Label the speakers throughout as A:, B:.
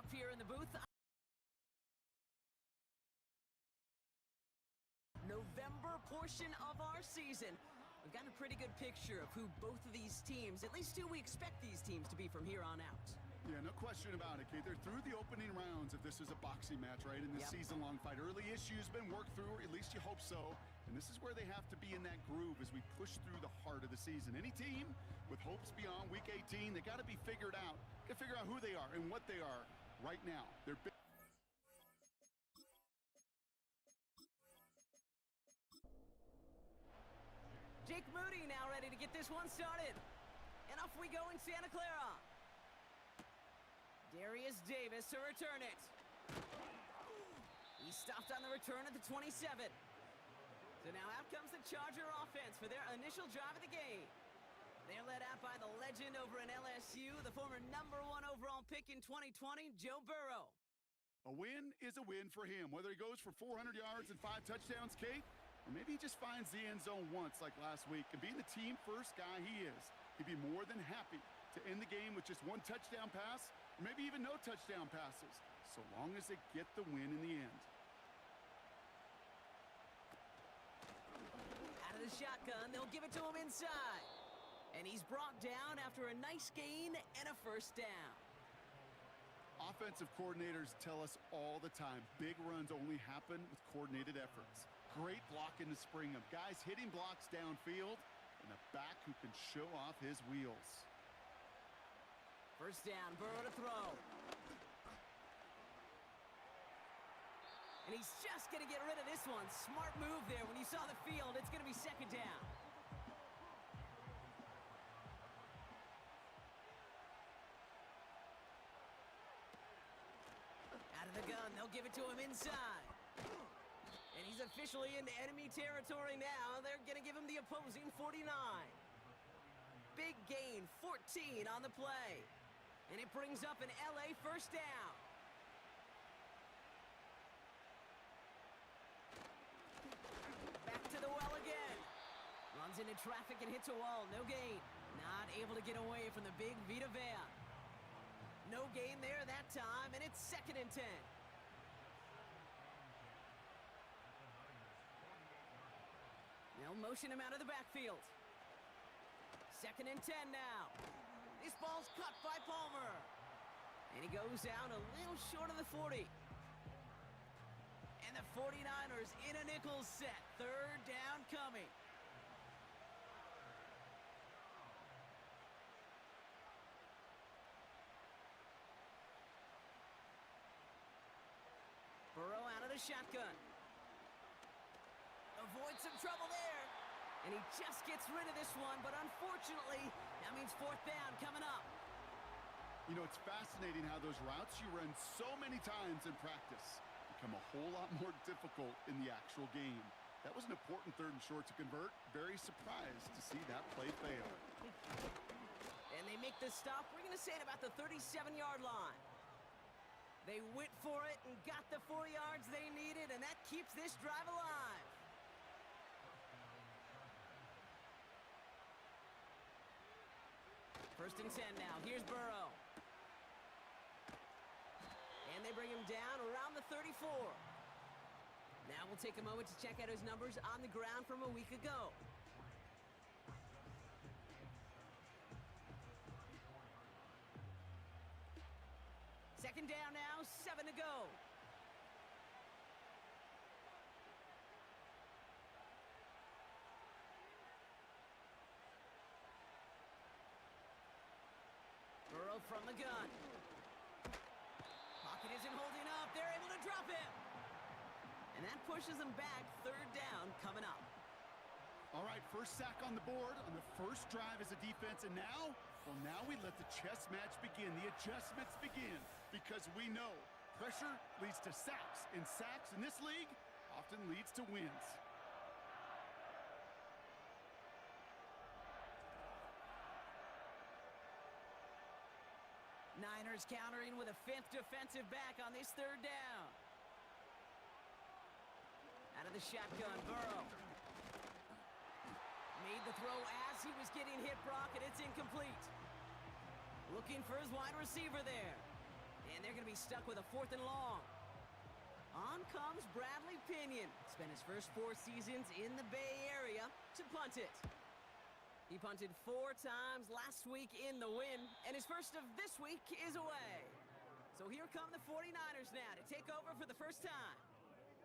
A: up here in the booth. November portion of our season. We've got a pretty good picture of who both of these teams, at least who we expect these teams to be from here on out.
B: Yeah, no question about it, Kate. They're through the opening rounds if this is a boxing match, right? In this season-long fight. Early issues been worked through, or at least you hope so. And this is where they have to be in that groove as we push through the heart of the season. Any team with hopes beyond Week 18, they got to be figured out. Got to figure out who they are and what they are right now. They're big.
A: Jake Moody now ready to get this one started. And off we go in Santa Clara. Darius Davis to return it. He stopped on the return at the 27. So now out comes the Charger offense for their initial drive of the game. They're led out by the legend over in LSU, the former #1 overall pick in 2020, Joe Burrow.
B: A win is a win for him, whether he goes for 400 yards and 5 touchdowns, Kate, or maybe he just finds the end zone once like last week. And being the team-first guy he is, he'd be more than happy to end the game with just 1 touchdown pass, or maybe even no touchdown passes, so long as they get the win in the end.
A: Out of the shotgun, they'll give it to him inside. And he's brought down after a nice gain and a first down.
B: Offensive coordinators tell us all the time, big runs only happen with coordinated efforts. Great blocking to spring them. Guys hitting blocks downfield, and a back who can show off his wheels.
A: First down, Burrow to throw. And he's just going to get rid of this one. Smart move there. When you saw the field, it's going to be second down. Out of the gun, they'll give it to him inside. And he's officially into enemy territory now. They're going to give him the opposing 49. Big gain, 14 on the play. And it brings up an LA first down. Back to the well again. Runs into traffic and hits a wall. No gain. Not able to get away from the big Vita Vea. No gain there that time, and it's 2nd and 10. They'll motion him out of the backfield. 2nd and 10 now. This ball's cut by Palmer. And he goes down a little short of the 40. And the 49ers in a nickel set. 3rd down coming. Burrow out of the shotgun. Avoids some trouble there. And he just gets rid of this one, but unfortunately, that means 4th down coming up.
B: You know, it's fascinating how those routes you run so many times in practice become a whole lot more difficult in the actual game. That was an important 3rd and short to convert. Very surprised to see that play fail.
A: And they make the stop, we're going to say, at about the 37-yard line. They went for it and got the 4 yards they needed, and that keeps this drive alive. First and 10 now. Here's Burrow. And they bring him down around the 34. Now we'll take a moment to check out his numbers on the ground from a week ago. Second down now, 7 to go. Burrow from the gun. Pocket isn't holding up. They're able to drop him. And that pushes them back. 3rd down coming up.
B: All right, first sack on the board on the first drive as a defense. And now, well, now we let the chess match begin. The adjustments begin because we know pressure leads to sacks. And sacks in this league often leads to wins.
A: Niners countering with a 5th defensive back on this 3rd down. Out of the shotgun, Burrow. Made the throw as he was getting hit, Brock, and it's incomplete. Looking for his wide receiver there. And they're going to be stuck with a 4th and long. On comes Bradley Pinion. Spent his first 4 seasons in the Bay Area to punt it. He punted 4 times last week in the win, and his first of this week is away. So here come the 49ers now to take over for the first time.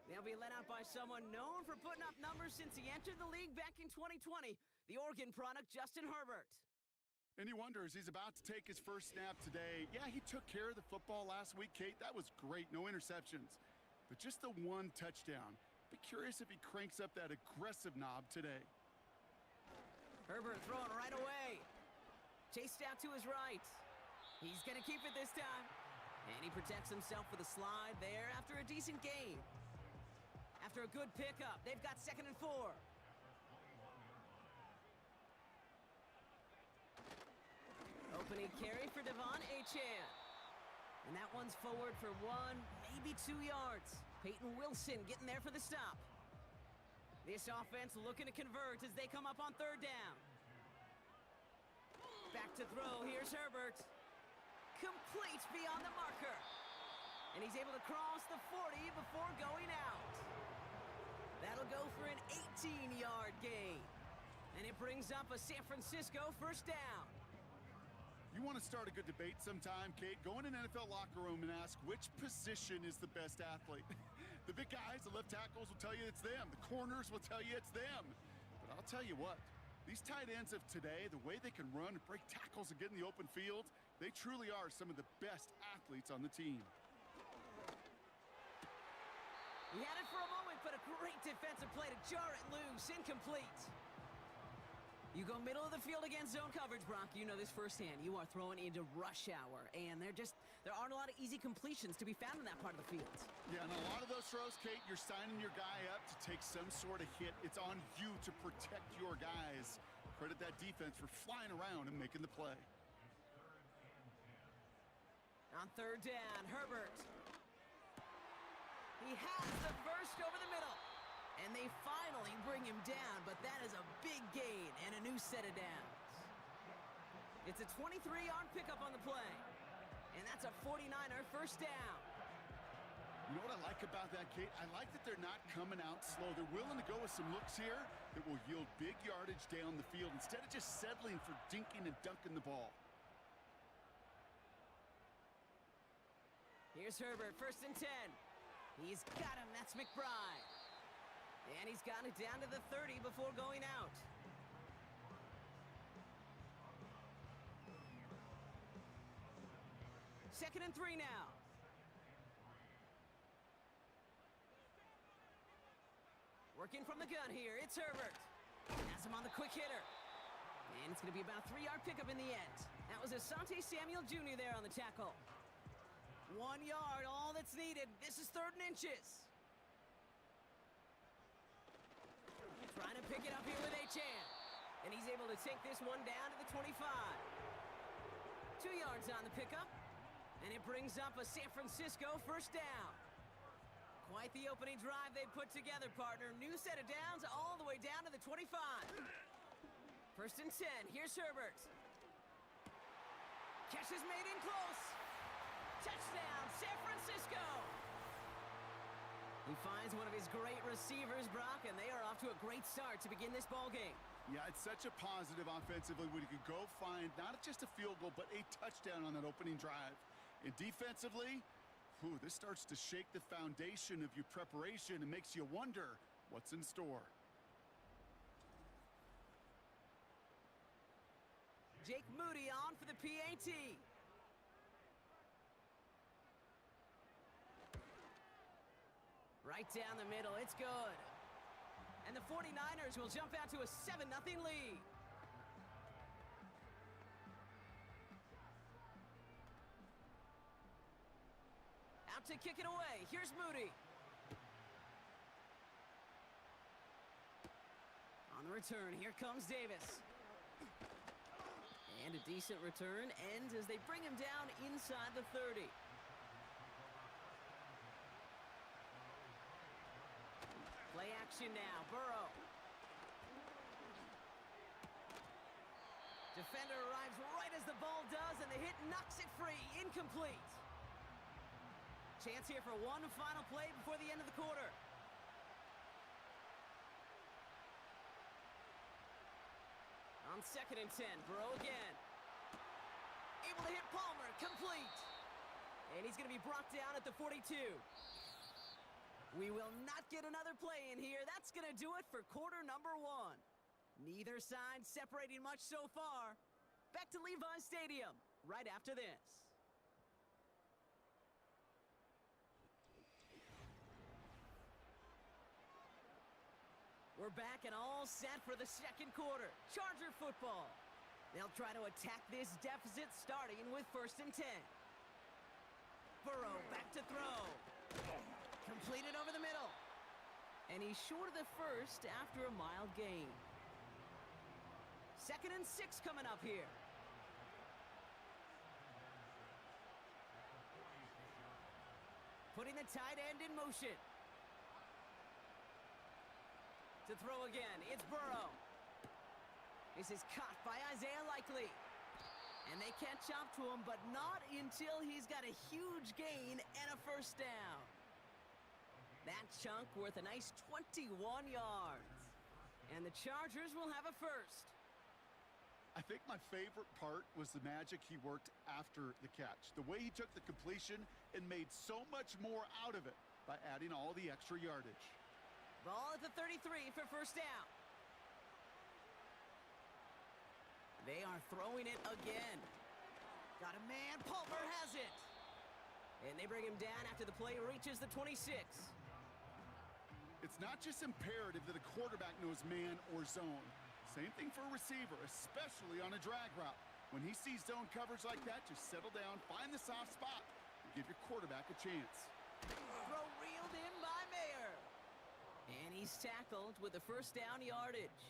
A: They'll be led out by someone known for putting up numbers since he entered the league back in 2020, the Oregon product, Justin Herbert.
B: And he wonders, he's about to take his first snap today. Yeah, he took care of the football last week, Kate. That was great, no interceptions. But just the 1 touchdown. Be curious if he cranks up that aggressive knob today.
A: Herbert throwing right away. Chased out to his right. He's going to keep it this time. And he protects himself with a slide there after a decent gain. After a good pickup, they've got 2nd and 4. Opening carry for Devon Achane. And that one's forward for 1, maybe 2 yards. Peyton Wilson getting there for the stop. This offense looking to convert as they come up on 3rd down. Back to throw. Here's Herbert. Complete beyond the marker. And he's able to cross the 40 before going out. That'll go for an 18-yard gain. And it brings up a San Francisco 1st down.
B: You want to start a good debate sometime, Kate? Go in an NFL locker room and ask which position is the best athlete. The big guys, the left tackles will tell you it's them. The corners will tell you it's them. But I'll tell you what, these tight ends of today, the way they can run and break tackles and get in the open field, they truly are some of the best athletes on the team.
A: He had it for a moment, but a great defensive play to jar it loose. Incomplete. You go middle of the field against zone coverage, Brock. You know this firsthand. You are throwing into rush hour, and there aren't a lot of easy completions to be found in that part of the field.
B: Yeah, and a lot of those throws, Kate, you're signing your guy up to take some sort of hit. It's on you to protect your guys. Credit that defense for flying around and making the play.
A: On 3rd down, Herbert. He has the first over the middle. And they finally bring him down, but that is a big gain and a new set of downs. It's a 23-yard pickup on the play. And that's a 49er 1st down.
B: You know what I like about that, Kate? I like that they're not coming out slow. They're willing to go with some looks here that will yield big yardage down the field instead of just settling for dinking and dunking the ball.
A: Here's Herbert, 1st and 10. He's got him. That's McBride. And he's gotten it down to the 30 before going out. Second and 3 now. Working from the gun here, it's Herbert. Has him on the quick hitter. And it's going to be about a 3-yard pickup in the end. That was Asante Samuel Jr. there on the tackle. 1 yard, all that's needed. This is 3rd and inches. Trying to pick it up here with Achane. And he's able to take this one down to the 25. 2 yards on the pickup. And it brings up a San Francisco 1st down. Quite the opening drive they put together, partner. New set of downs all the way down to the 25. 1st and 10. Here's Herbert. Catch is made in close. Touchdown, San Francisco. He finds one of his great receivers, Brock, and they are off to a great start to begin this ball game.
B: Yeah, it's such a positive offensively when you can go find not just a field goal, but a touchdown on that opening drive. And defensively, this starts to shake the foundation of your preparation and makes you wonder what's in store.
A: Jake Moody on for the PAT. Right down the middle, it's good. And the 49ers will jump out to a 7-0 lead. Out to kick it away, here's Moody. On the return, here comes Davis. And a decent return ends as they bring him down inside the 30. Play action now, Burrow. Defender arrives right as the ball does, and the hit knocks it free. Incomplete. Chance here for one final play before the end of the quarter. On 2nd and 10, Burrow again. Able to hit Palmer, complete. And he's going to be brought down at the 42. We will not get another play in here. That's going to do it for quarter number 1. Neither side separating much so far. Back to Levi Stadium right after this. We're back and all set for the second quarter. Charger football. They'll try to attack this deficit starting with 1st and 10. Burrow back to throw. Completed over the middle. And he's short of the first after a mild gain. 2nd and 6 coming up here. Putting the tight end in motion. To throw again, it's Burrow. This is caught by Isaiah Likely. And they catch up to him, but not until he's got a huge gain and a 1st down. That chunk worth a nice 21 yards. And the Chargers will have a 1st.
B: I think my favorite part was the magic he worked after the catch. The way he took the completion and made so much more out of it by adding all the extra yardage.
A: Ball at the 33 for 1st down. They are throwing it again. Got a man. Palmer has it. And they bring him down after the play reaches the 26.
B: It's not just imperative that a quarterback knows man or zone. Same thing for a receiver, especially on a drag route. When he sees zone coverage like that, just settle down, find the soft spot, and give your quarterback a chance.
A: Throw reeled in by Mayer. And he's tackled with the 1st down yardage.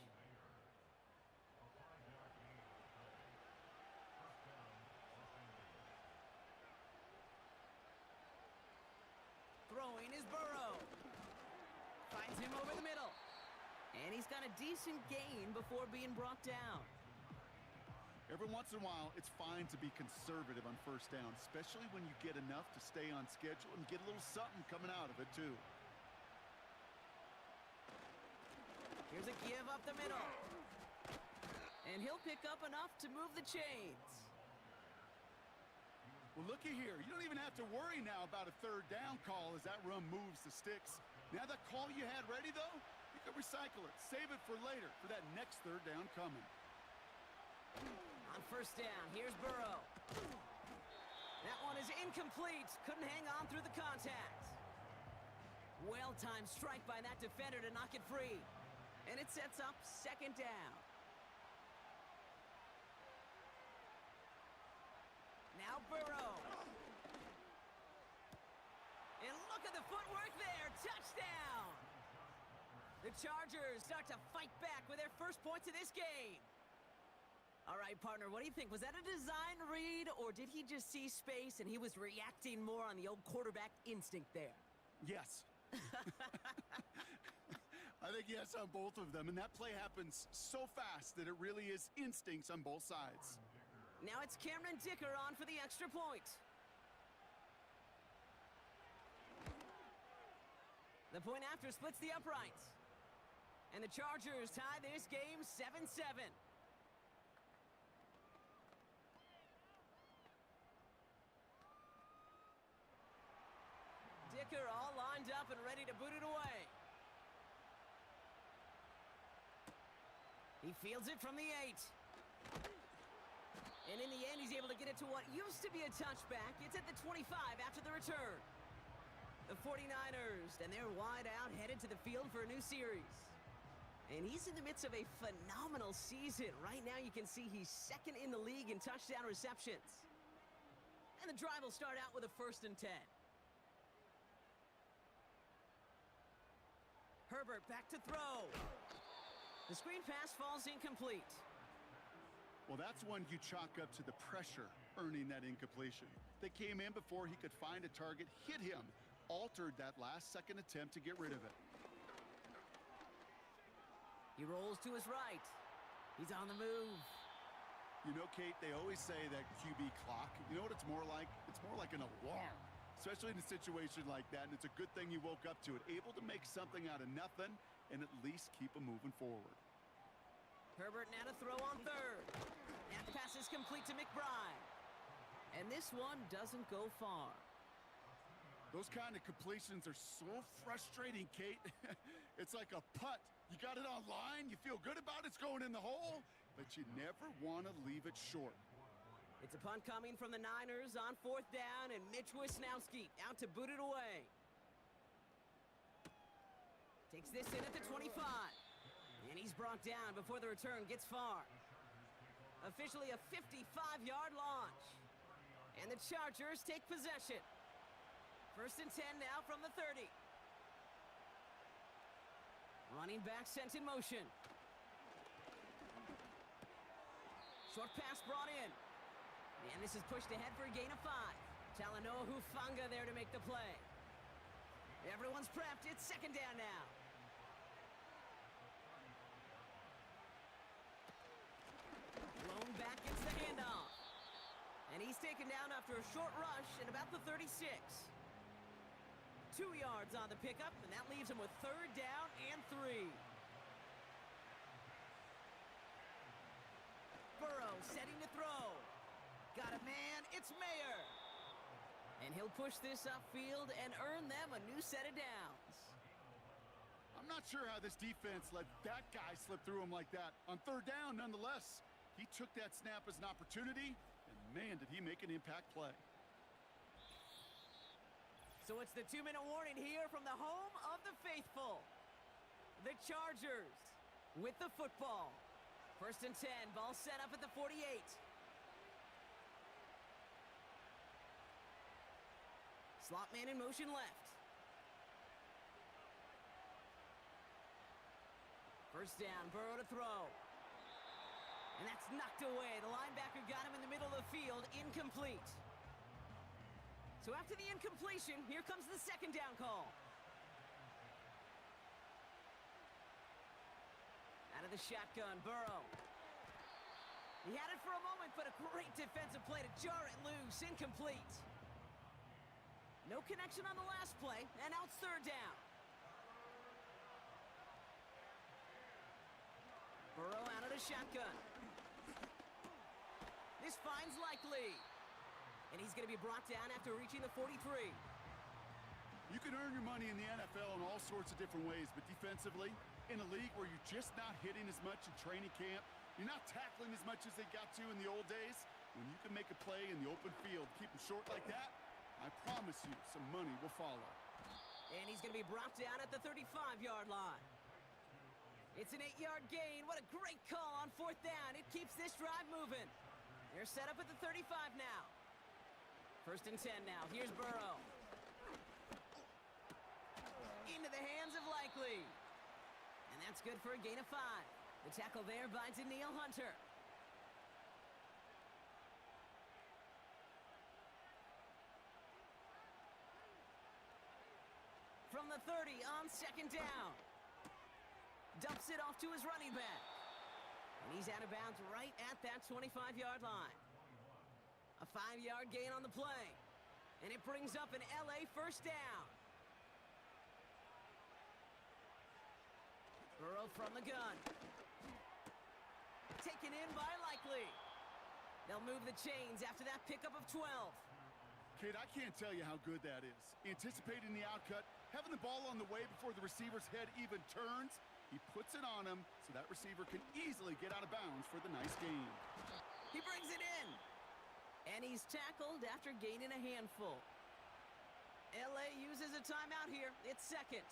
A: Throwing is Burrow. Finds him over the middle. And he's got a decent gain before being brought down.
B: Every once in a while, it's fine to be conservative on 1st down, especially when you get enough to stay on schedule and get a little something coming out of it, too.
A: Here's a give up the middle. And he'll pick up enough to move the chains.
B: Well, looky here. You don't even have to worry now about a 3rd down call as that run moves the sticks. Now that call you had ready, though, you can recycle it. Save it for later for that next 3rd down coming.
A: On 1st down, here's Burrow. That one is incomplete. Couldn't hang on through the contact. Well-timed strike by that defender to knock it free. And it sets up 2nd down. Now Burrow. And look at the footwork there. Touchdown. The Chargers start to fight back with their 1st points of this game. All right, partner, what do you think? Was that a design read, or did he just see space and he was reacting more on the old quarterback instinct there?
B: Yes. I think yes on both of them, and that play happens so fast that it really is instincts on both sides.
A: Now it's Cameron Dicker on for the extra point. The point after splits the uprights. And the Chargers tie this game 7-7. Dicker all lined up and ready to boot it away. He fields it from the 8. And in the end, he's able to get it to what used to be a touchback. It's at the 25 after the return. The 49ers, and they're wide out, headed to the field for a new series. And he's in the midst of a phenomenal season. Right now, you can see he's 2nd in the league in touchdown receptions. And the drive will start out with a 1st and 10. Herbert back to throw. The screen pass falls incomplete.
B: Well, that's one you chalk up to the pressure earning that incompletion. They came in before he could find a target, hit him, altered that last-second attempt to get rid of it.
A: He rolls to his right. He's on the move.
B: You know, Kate, they always say that QB clock, you know what it's more like? It's more like an alarm. especially in a situation like that, and it's a good thing you woke up to it. Able to make something out of nothing and at least keep them moving forward.
A: Herbert now to throw on third. And the pass is complete to McBride. And this one doesn't go far.
B: Those kind of completions are so frustrating, Kate. It's like a putt. You got it on line, you feel good about it's going in the hole, but you never want to leave it short.
A: It's a punt coming from the Niners on fourth down, and Mitch Wisnowski out to boot it away. Takes this in at the 25. And he's brought down before the return gets far. Officially a 55-yard launch. And the Chargers take possession. 1st and 10 now from the 30. Running back sent in motion. Short pass brought in. And this is pushed ahead for a gain of 5. Talanoa Hufanga there to make the play. Everyone's prepped. It's 2nd down now. Blown back gets the handoff. And he's taken down after a short rush at about the 36. 2 yards on the pickup, and that leaves him with 3rd down and 3. Burrow setting to throw. Got a man, it's Mayer. And he'll push this upfield and earn them a new set of downs.
B: I'm not sure how this defense let that guy slip through him like that. On 3rd down, nonetheless, he took that snap as an opportunity, and man, did he make an impact play.
A: So it's the 2-minute warning here from the home of the faithful. The Chargers with the football. 1st and 10, ball set up at the 48. Slot man in motion left. 1st down, Burrow to throw. And that's knocked away. The linebacker got him in the middle of the field, incomplete. So after the incompletion, here comes the 2nd down call. Out of the shotgun, Burrow. He had it for a moment, but a great defensive play to jar it loose, incomplete. No connection on the last play, and now it's 3rd down. Burrow out of the shotgun. This finds Likely. And he's going to be brought down after reaching the 43.
B: You can earn your money in the NFL in all sorts of different ways, but defensively, in a league where you're just not hitting as much in training camp, you're not tackling as much as they got to in the old days, when you can make a play in the open field, keep them short like that, I promise you some money will follow.
A: And he's going to be brought down at the 35-yard line. It's an 8-yard gain. What a great call on 4th down. It keeps this drive moving. They're set up at the 35 now. 1st and 10 now. Here's Burrow. Into the hands of Likely. And that's good for a gain of 5. The tackle there by Danielle Hunter. From the 30 on 2nd down. Dumps it off to his running back. And he's out of bounds right at that 25-yard line. A 5-yard gain on the play. And it brings up an LA 1st down. Burrow from the gun. Taken in by Likely. They'll move the chains after that pickup of 12.
B: Kate, I can't tell you how good that is. Anticipating the outcut, having the ball on the way before the receiver's head even turns, he puts it on him so that receiver can easily get out of bounds for the nice gain.
A: He brings it in. And he's tackled after gaining a handful. LA uses a timeout here. It's 2nd.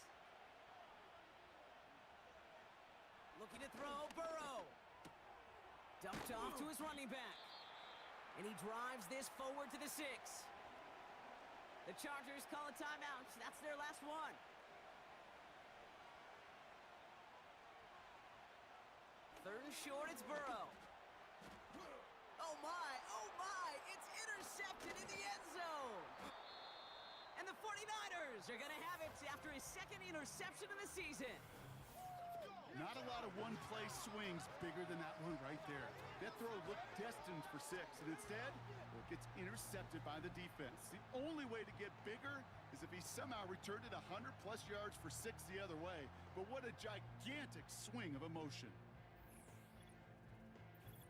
A: Looking to throw, Burrow. Dumped off to his running back. And he drives this forward to the 6. The Chargers call a timeout. That's their last one. 3rd and short, it's Burrow. Oh my, it's intercepted in the end zone. And the 49ers are going to have it after his 2nd interception of the season.
B: Not a lot of one-play swings bigger than that one right there. That throw looked destined options for 6, and instead, it gets intercepted by the defense. The only way to get bigger is if he somehow returned it 100-plus yards for 6 the other way. But what a gigantic swing of emotion.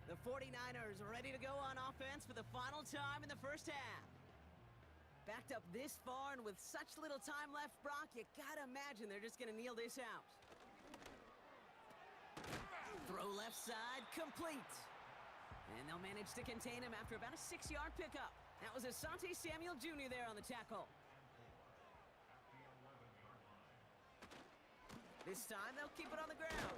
A: The 49ers are ready to go on offense for the final time in the first half. Backed up this far and with such little time left, Brock, you gotta imagine they're just gonna kneel this out. Throw left side, complete. And they'll manage to contain him after about a 6-yard pickup. That was Asante Samuel Jr. there on the tackle. This time they'll keep it on the ground.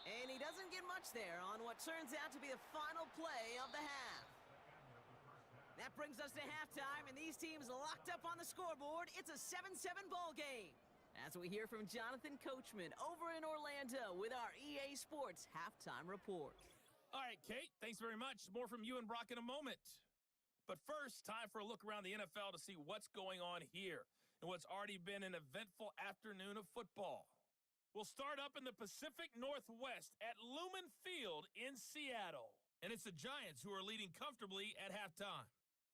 A: And he doesn't get much there on what turns out to be the final play of the half. That brings us to halftime, and these teams locked up on the scoreboard. It's a 7-7 ball game. As we hear from Jonathan Coachman over in Orlando with our EA Sports halftime report.
C: All right, Kate, thanks very much. More from you and Brock in a moment. But first, time for a look around the NFL to see what's going on here and what's already been an eventful afternoon of football. We'll start up in the Pacific Northwest at Lumen Field in Seattle. And it's the Giants who are leading comfortably at halftime.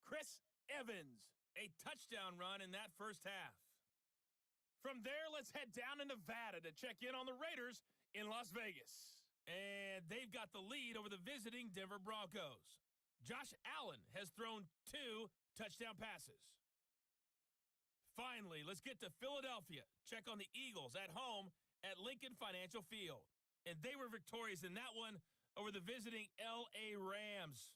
C: Chris Evans, a touchdown run in that first half. From there, let's head down to Nevada to check in on the Raiders in Las Vegas. And they've got the lead over the visiting Denver Broncos. Josh Allen has thrown 2 touchdown passes. Finally, let's get to Philadelphia. Check on the Eagles at home at Lincoln Financial Field. And they were victorious in that one over the visiting LA Rams.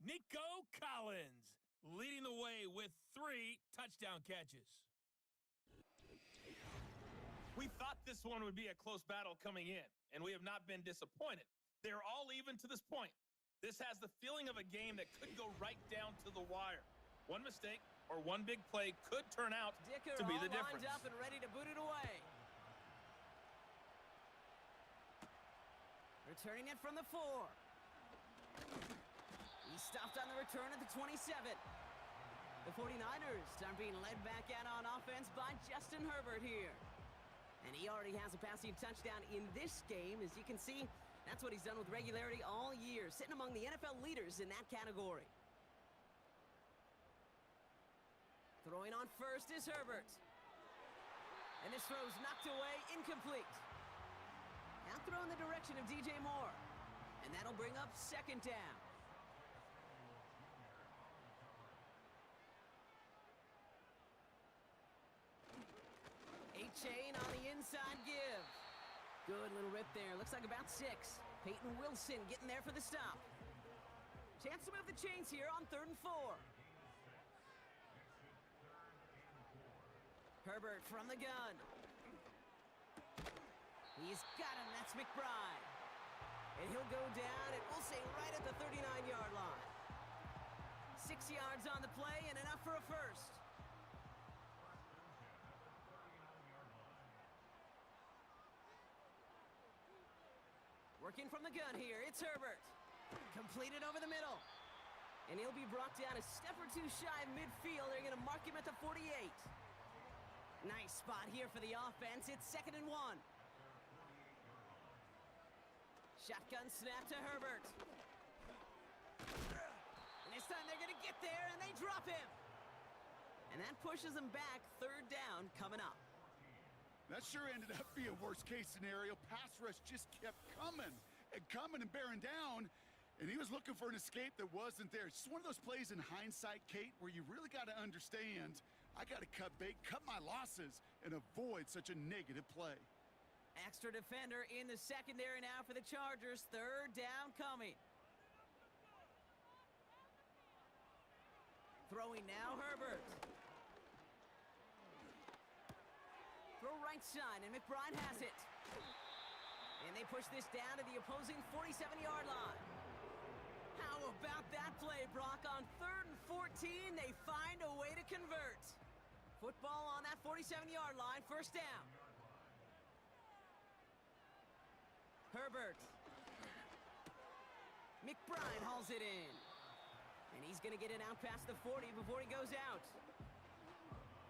C: Nico Collins leading the way with 3 touchdown catches. We thought this one would be a close battle coming in, and we have not been disappointed. They're all even to this point. This has the feeling of a game that could go right down to the wire. One mistake or one big play could turn out to be the difference.
A: Lined up and ready to boot it away. Returning it from the 4. He stopped on the return at the 27. The 49ers are being led back out on offense by Justin Herbert here. And he already has a passing touchdown in this game. As you can see, that's what he's done with regularity all year, sitting among the NFL leaders in that category. Throwing on first is Herbert. And this throw's knocked away, incomplete. Now throw in the direction of DJ Moore. And that'll bring up second down. Chain on the inside give. Good little rip there. Looks like about 6. Peyton Wilson getting there for the stop. Chance to move the chains here on 3rd and 4. Herbert from the gun. He's got him. That's McBride. And he'll go down, and we'll say right at the 39-yard line. 6 yards on the play and enough for a first. Working from the gun here, it's Herbert. Completed over the middle. And he'll be brought down a step or 2 shy of midfield. They're going to mark him at the 48. Nice spot here for the offense. It's 2nd and 1. Shotgun snap to Herbert. And this time they're going to get there, and they drop him. And that pushes them back. 3rd down coming up.
B: That sure ended up being a worst-case scenario. Pass rush just kept coming and bearing down, and he was looking for an escape that wasn't there. It's just one of those plays in hindsight, Kate, where you really got to understand, I got to cut bait, cut my losses, and avoid such a negative play.
A: Extra defender in the secondary now for the Chargers. 3rd down coming. Throwing now, Herbert. Throw right side, and McBride has it. And they push this down to the opposing 47-yard line. How about that play, Brock? On 3rd and 14, they find a way to convert. Football on that 47-yard line, 1st down. Herbert. McBride hauls it in. And he's going to get it out past the 40 before he goes out.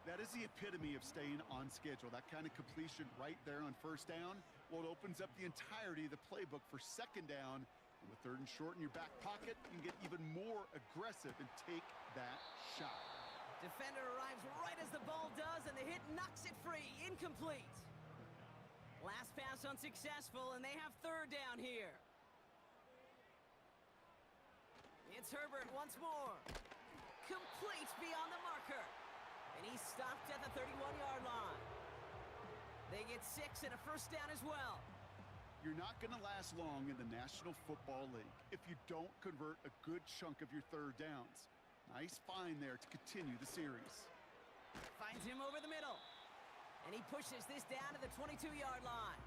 B: That is the epitome of staying on schedule. That kind of completion right there on 1st down, well, it opens up the entirety of the playbook for 2nd down And with 3rd and short in your back pocket, you can get even more aggressive and take that shot.
A: Defender arrives right as the ball does, and the hit knocks it free. Incomplete. Last pass unsuccessful, and they have 3rd down here. It's Herbert once more. Complete beyond the marker. And he's stopped at the 31-yard line. They get 6 and a 1st down as well.
B: You're not going to last long in the National Football League if you don't convert a good chunk of your 3rd downs. Nice find there to continue the series.
A: Finds him over the middle. And he pushes this down to the 22-yard line.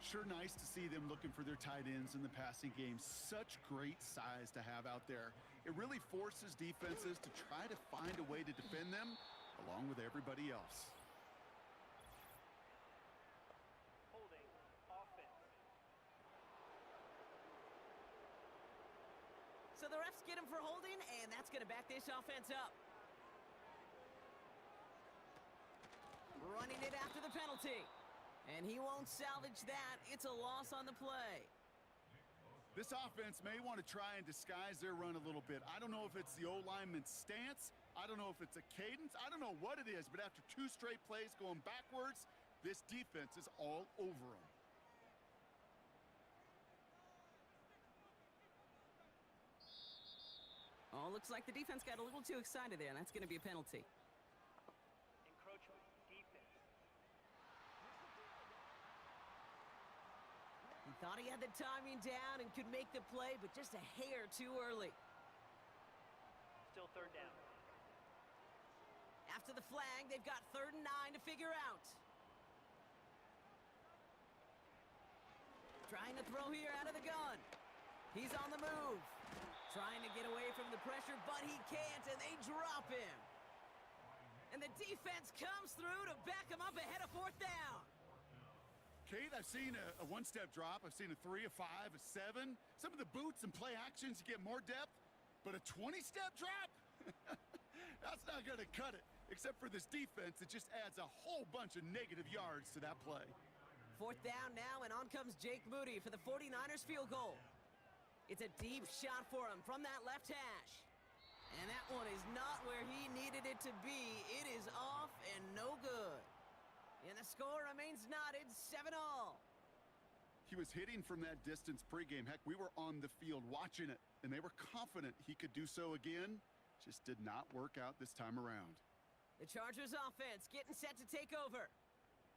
B: Sure nice to see them looking for their tight ends in the passing game. Such great size to have out there. It really forces defenses to try to find a way to defend them along with everybody else.
D: Holding offense.
A: So the refs get him for holding, and that's going to back this offense up. Running it after the penalty. And he won't salvage that. It's a loss on the play.
B: This offense may want to try and disguise their run a little bit. I don't know if it's the O-lineman's stance. I don't know if it's a cadence. I don't know what it is, but after 2 straight plays going backwards, this defense is all over them.
A: Oh, looks like the defense got a little too excited there, and that's going to be a penalty.
D: Encroachment. Defense.
A: He thought he had the timing down and could make the play, but just a hair too early.
D: Still 3rd down.
A: After the flag, they've got 3rd and 9 to figure out. Trying to throw here out of the gun. He's on the move. Trying to get away from the pressure, but he can't, and they drop him. And the defense comes through to back him up ahead of 4th down.
B: Kate, I've seen a 1-step drop. I've seen a 3, a 5, a 7. Some of the boots and play actions, you get more depth. But a 20-step drop? That's not going to cut it. Except for this defense, it just adds a whole bunch of negative yards to that play.
A: 4th down now, and on comes Jake Moody for the 49ers field goal. It's a deep shot for him from that left hash. And that one is not where he needed it to be. It is off and no good. And the score remains knotted, 7-all.
B: He was hitting from that distance pregame. Heck, we were on the field watching it, and they were confident he could do so again. Just did not work out this time around.
A: The Chargers offense getting set to take over.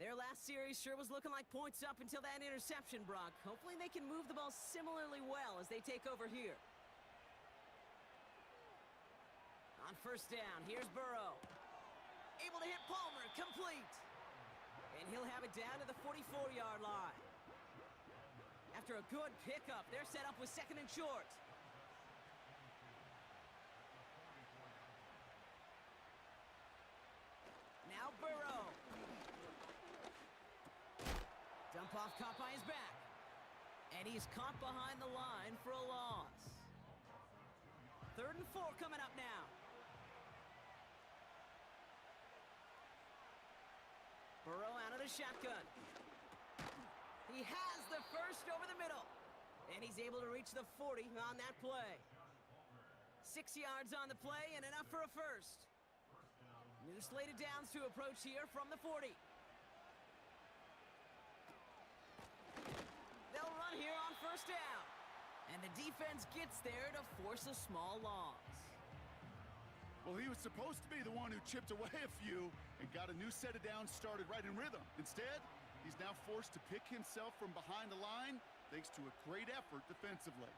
A: Their last series sure was looking like points up until that interception, Brock. Hopefully they can move the ball similarly well as they take over here. On 1st down, here's Burrow. Able to hit Palmer, complete. And he'll have it down to the 44-yard line. After a good pickup, they're set up with 2nd and short. Now Burrow. Dump off caught by his back. And he's caught behind the line for a loss. 3rd and 4 coming up now. Burrow out of the shotgun. He has the first over the middle. And he's able to reach the 40 on that play. 6 yards on the play and enough for a first. New slate of downs to approach here from the 40. They'll run here on 1st down. And the defense gets there to force a small loss.
B: Well, he was supposed to be the one who chipped away a few and got a new set of downs started right in rhythm. Instead, he's now forced to pick himself from behind the line thanks to a great effort defensively.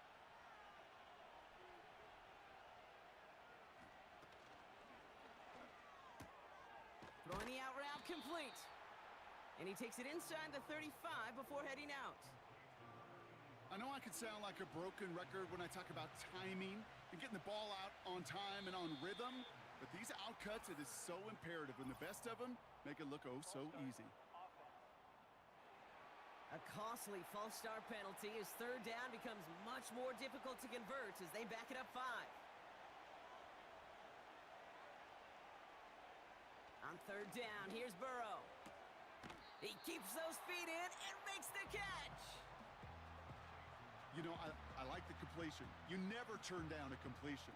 A: Throwing the out route complete. And he takes it inside the 35 before heading out.
B: I know I could sound like a broken record when I talk about timing and getting the ball out on time and on rhythm, but these outcuts, it is so imperative, and the best of them make it look oh so easy.
A: A costly false start penalty as 3rd down becomes much more difficult to convert as they back it up 5. On 3rd down, here's Burrow. He keeps those feet in and makes the catch.
B: You know, I like the completion. You never turn down a completion.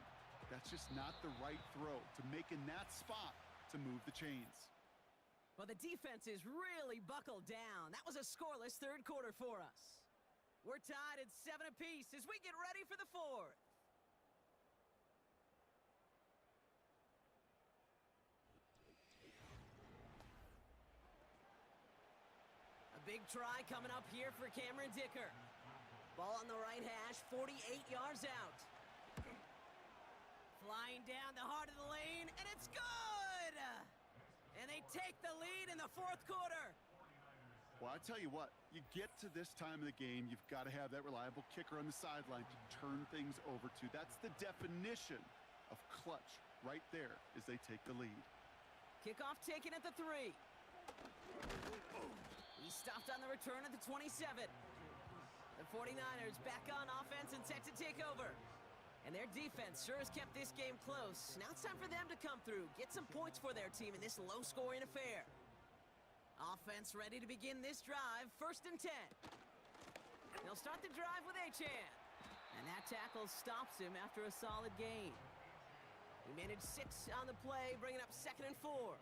B: That's just not the right throw to make in that spot to move the chains.
A: Well, the defense is really buckled down. That was a scoreless third quarter for us. We're tied at 7 apiece as we get ready for the fourth. A big try coming up here for Cameron Dicker. Ball on the right hash, 48 yards out. Flying down the heart of the lane, and it's good! And they take the lead in the fourth quarter.
B: Well, I tell you what, you get to this time of the game, you've got to have that reliable kicker on the sideline to turn things over to. That's the definition of clutch right there as they take the lead.
A: Kickoff taken at the 3. He stopped on the return at the 27. The 49ers back on offense and set to take over. And their defense sure has kept this game close. Now it's time for them to come through, get some points for their team in this low-scoring affair. Offense ready to begin this drive, 1st and 10. They'll start the drive with Achan. And that tackle stops him after a solid gain. He managed 6 on the play, bringing up 2nd and 4.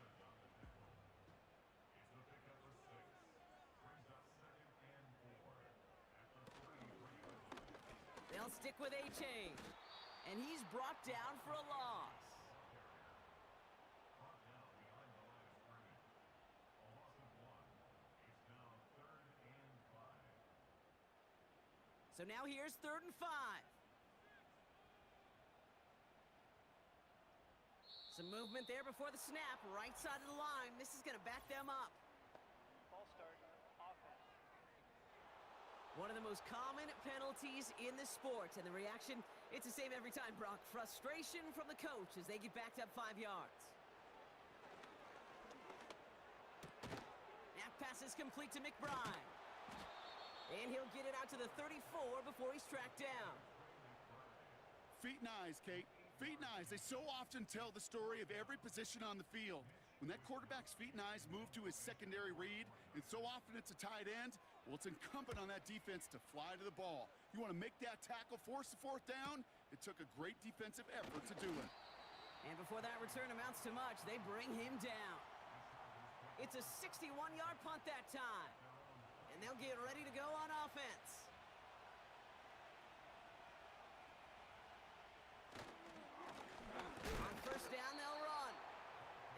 A: They'll stick with Achan. And he's brought down for a loss. So now here's 3rd and 5. Some movement there before the snap, right side of the line. This is going to back them up.
D: Ball start, offense.
A: One of the most common penalties in the sport, and the reaction, it's the same every time, Brock. Frustration from the coach as they get backed up 5 yards. That pass is complete to McBride. And he'll get it out to the 34 before he's tracked down.
B: Feet and eyes, Kate. Feet and eyes. They so often tell the story of every position on the field. When that quarterback's feet and eyes move to his secondary read, and so often it's a tight end, well, it's incumbent on that defense to fly to the ball. You want to make that tackle, force the 4th down? It took a great defensive effort to do it.
A: And before that return amounts to much, they bring him down. It's a 61-yard punt that time. And they'll get ready to go on offense. On 1st down, they'll run.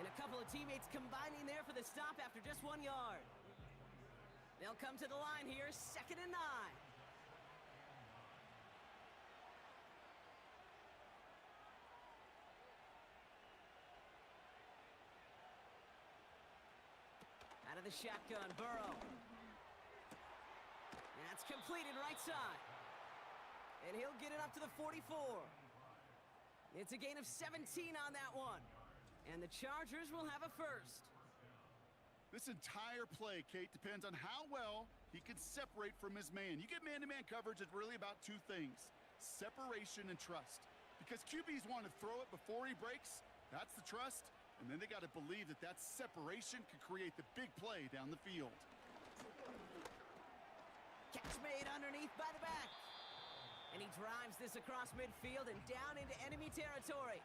A: And a couple of teammates combining there for the stop after just 1 yard. They'll come to the line here, 2nd and 9. Out of the shotgun, Burrow. That's completed right side. And he'll get it up to the 44. It's a gain of 17 on that one. And the Chargers will have a 1st.
B: This entire play, Kate, depends on how well he can separate from his man. You get man-to-man coverage, it's really about 2 things. Separation and trust. Because QBs want to throw it before he breaks. That's the trust. And then they got to believe that that separation could create the big play down the field.
A: Catch made underneath by the back. And he drives this across midfield and down into enemy territory.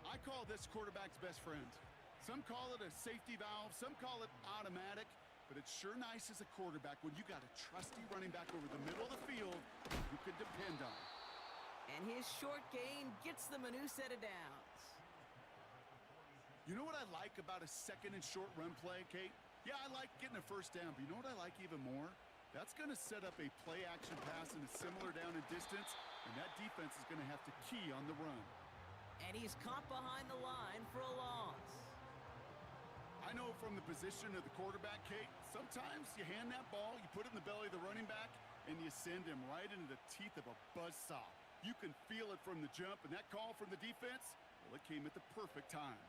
B: I call this quarterback's best friend. Some call it a safety valve, some call it automatic, but it's sure nice as a quarterback when you got a trusty running back over the middle of the field you could depend on.
A: And his short gain gets them a new set of downs.
B: You know what I like about a 2nd and short run play, Kate? Yeah, I like getting a 1st down, but you know what I like even more? That's going to set up a play-action pass in a similar down and distance, and that defense is going to have to key on the run.
A: And he's caught behind the line for a loss.
B: I know from the position of the quarterback, Kate, sometimes you hand that ball, you put it in the belly of the running back, and you send him right into the teeth of a buzzsaw. You can feel it from the jump, and that call from the defense, well, it came at the perfect time.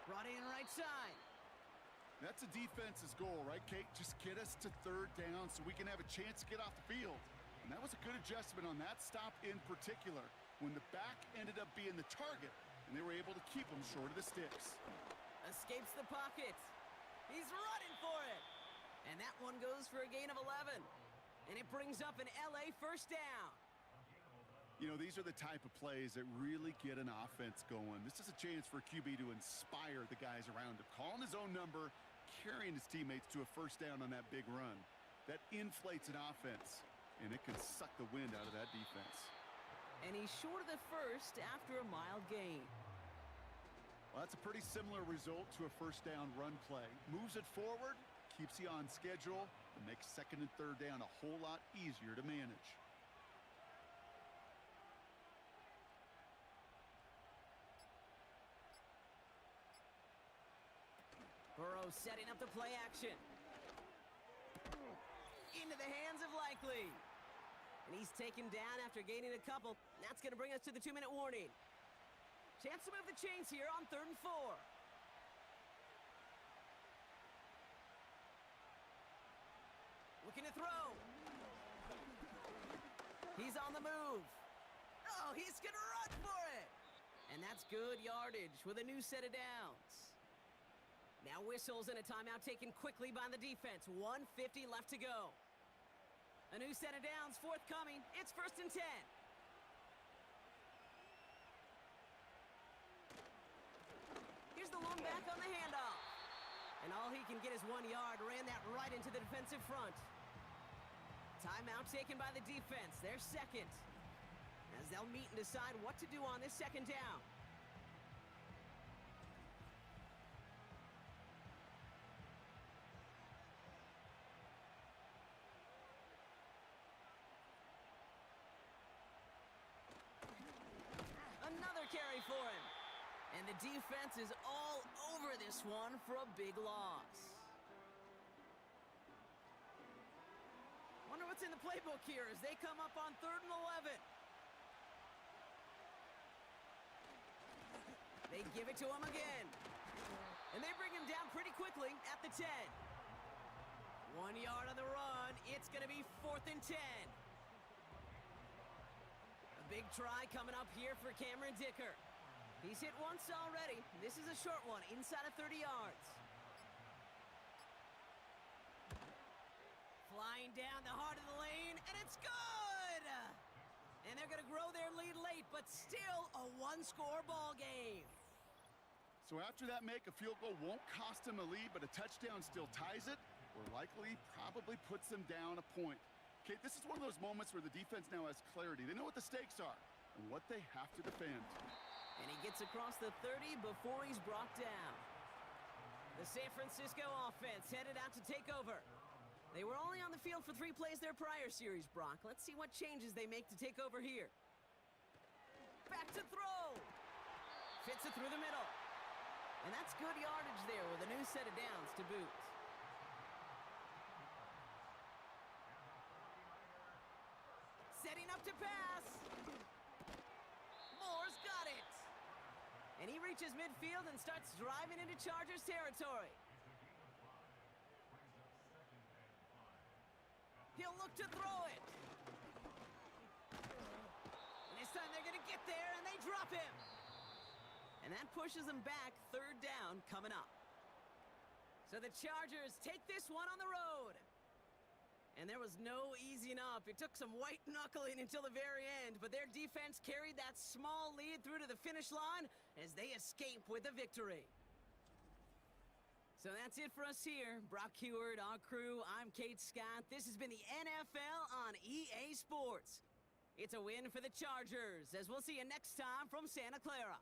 A: Brought in right side.
B: That's a defense's goal, right, Kate? Just get us to 3rd down so we can have a chance to get off the field. And that was a good adjustment on that stop in particular, when the back ended up being the target, and they were able to keep him short of the sticks.
A: Escapes the pocket. He's running for it. And that one goes for a gain of 11. And it brings up an LA first down.
B: You know, these are the type of plays that really get an offense going. This is a chance for QB to inspire the guys around him. Calling his own number, carrying his teammates to a first down on that big run. That inflates an offense, and it can suck the wind out of that defense.
A: And he's short of the first after a mild gain.
B: Well, that's a pretty similar result to a first down run play. Moves it forward, keeps you on schedule, and makes second and third down a whole lot easier to manage.
A: Burrow setting up the play action. Into the hands of Likely. And he's taken down after gaining a couple. That's going to bring us to the 2-minute warning. Chance to move the chains here on 3rd and 4. Looking to throw. He's on the move. Oh, he's going to run for it. And that's good yardage with a new set of downs. Now whistles and a timeout taken quickly by the defense. 1:50 left to go. A new set of downs forthcoming. It's 1st and 10. Here's the long back on the handoff. And all he can get is 1 yard. Ran that right into the defensive front. Timeout taken by the defense. Their second. As they'll meet and decide what to do on this 2nd down. Another carry for him. And the defense is all over this one for a big loss. Wonder what's in the playbook here as they come up on 3rd and 11. They give it to him again. And they bring him down pretty quickly at the 10. 1 yard on the run. It's going to be 4th and 10. A big try coming up here for Cameron Dicker. He's hit once already. This is a short one, inside of 30 yards. Flying down the heart of the lane, and it's good! And they're going to grow their lead late, but still a one-score ball game.
B: So after that make, a field goal won't cost them a lead, but a touchdown still ties it, or likely probably puts them down a point. Okay, this is one of those moments where the defense now has clarity. They know what the stakes are and what they have to defend.
A: And he gets across the 30 before he's brought down. The San Francisco offense headed out to take over. They were only on the field for 3 plays their prior series, Brock. Let's see what changes they make to take over here. Back to throw. Fits it through the middle. And that's good yardage there with a new set of downs to boot. Setting up to pass. Moore's got it. And he reaches midfield and starts driving into Chargers territory. He'll look to throw it. And this time they're going to get there, and they drop him. And that pushes them back. 3rd down coming up. So the Chargers take this one on the road. And there was no easing up. It took some white knuckling until the very end, but their defense carried that small lead through to the finish line as they escape with a victory. So that's it for us here. Brock Heward, our crew, I'm Kate Scott. This has been the NFL on EA Sports. It's a win for the Chargers, as we'll see you next time from Santa Clara.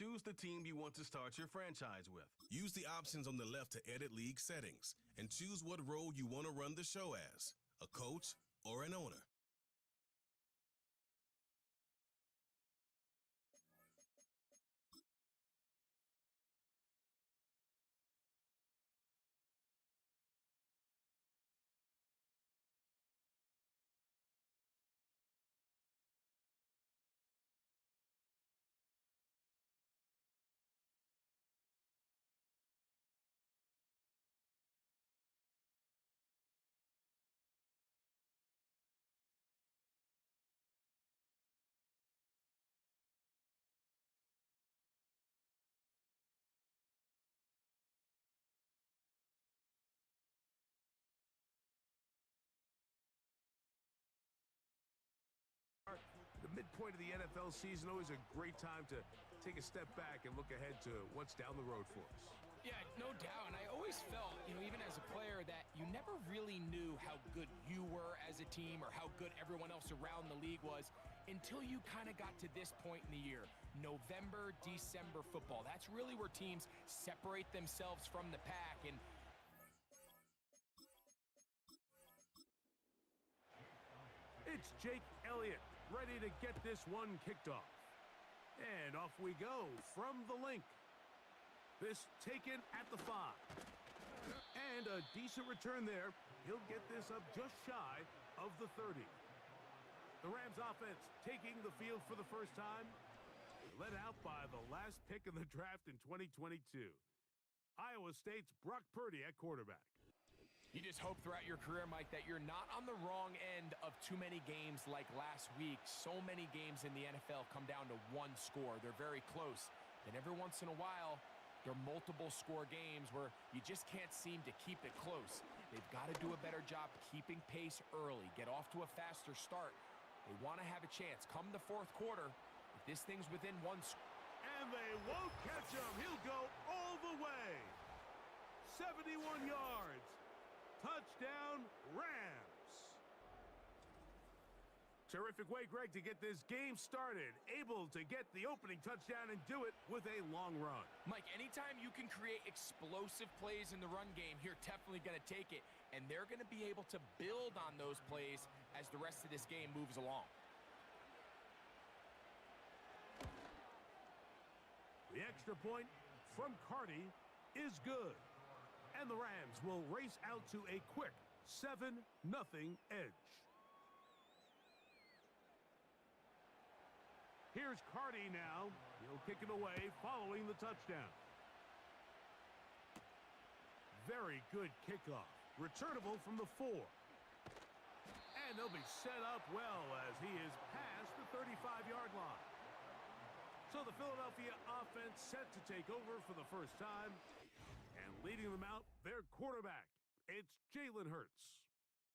E: choose the team you want to start your franchise with.
F: Use the options on the left to edit league settings and choose what role you want to run the show as, a coach or an owner.
G: The midpoint of the NFL season, always a great time to take a step back and look ahead to what's down the road for us.
H: Yeah, no doubt. And I always felt, even as a player, that you never really knew how good you were as a team or how good everyone else around the league was until you kind of got to this point in the year. November, December football. That's really where teams separate themselves from the pack. And
G: it's Jake Elliott, ready to get this one kicked off. And off we go from the link. This taken at the 5. And a decent return there. He'll get this up just shy of the 30. The Rams offense taking the field for the first time. Led out by the last pick in the draft in 2022. Iowa State's Brock Purdy at quarterback.
H: you just hope throughout your career, Mike, that you're not on the wrong end of too many games like last week. So many games in the NFL come down to one score. They're very close. And every once in a while, there are multiple score games where you just can't seem to keep it close. They've got to do a better job keeping pace early, get off to a faster start. They want to have a chance. Come the fourth quarter, if this thing's within one score.
G: And they won't catch him. He'll go all the way. 71 yards. Touchdown, Rams. Terrific way, Greg, to get this game started. Able to get the opening touchdown and do it with a long run.
H: Mike, anytime you can create explosive plays in the run game, you're definitely going to take it. And they're going to be able to build on those plays as the rest of this game moves along.
G: The extra point from Carty is good. And the Rams will race out to a quick 7-0 edge. Here's Carty now. He'll kick it away following the touchdown. Very good kickoff. Returnable from the 4. And they'll be set up well as he is past the 35-yard line. So the Philadelphia offense set to take over for the first time. And leading them out, their quarterback. It's Jalen Hurts.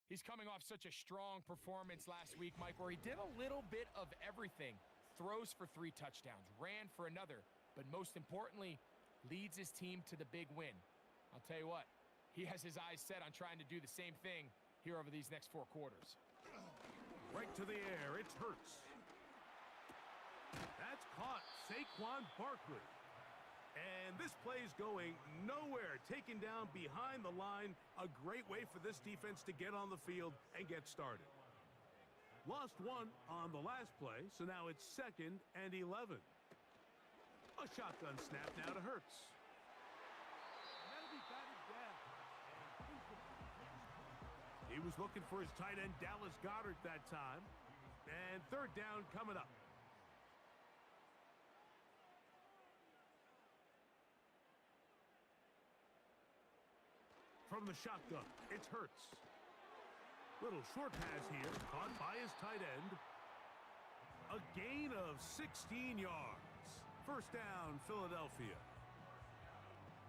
H: He's coming off such a strong performance last week, Mike, where he did a little bit of everything. Throws for 3 touchdowns, ran for another, but most importantly, leads his team to the big win. I'll tell you what, he has his eyes set on trying to do the same thing here over these next 4 quarters.
G: Right to the air, it's Hurts. That's caught, Saquon Barkley. And this play's going nowhere, taken down behind the line. A great way for this defense to get on the field and get started. Lost 1 on the last play, so now it's 2nd and 11. A shotgun snap now to Hurts. That'll be batted down. He was looking for his tight end, Dallas Goedert, that time. And 3rd down coming up. From the shotgun, it's Hurts. Little short pass here, caught by his tight end. A gain of 16 yards. First down, Philadelphia.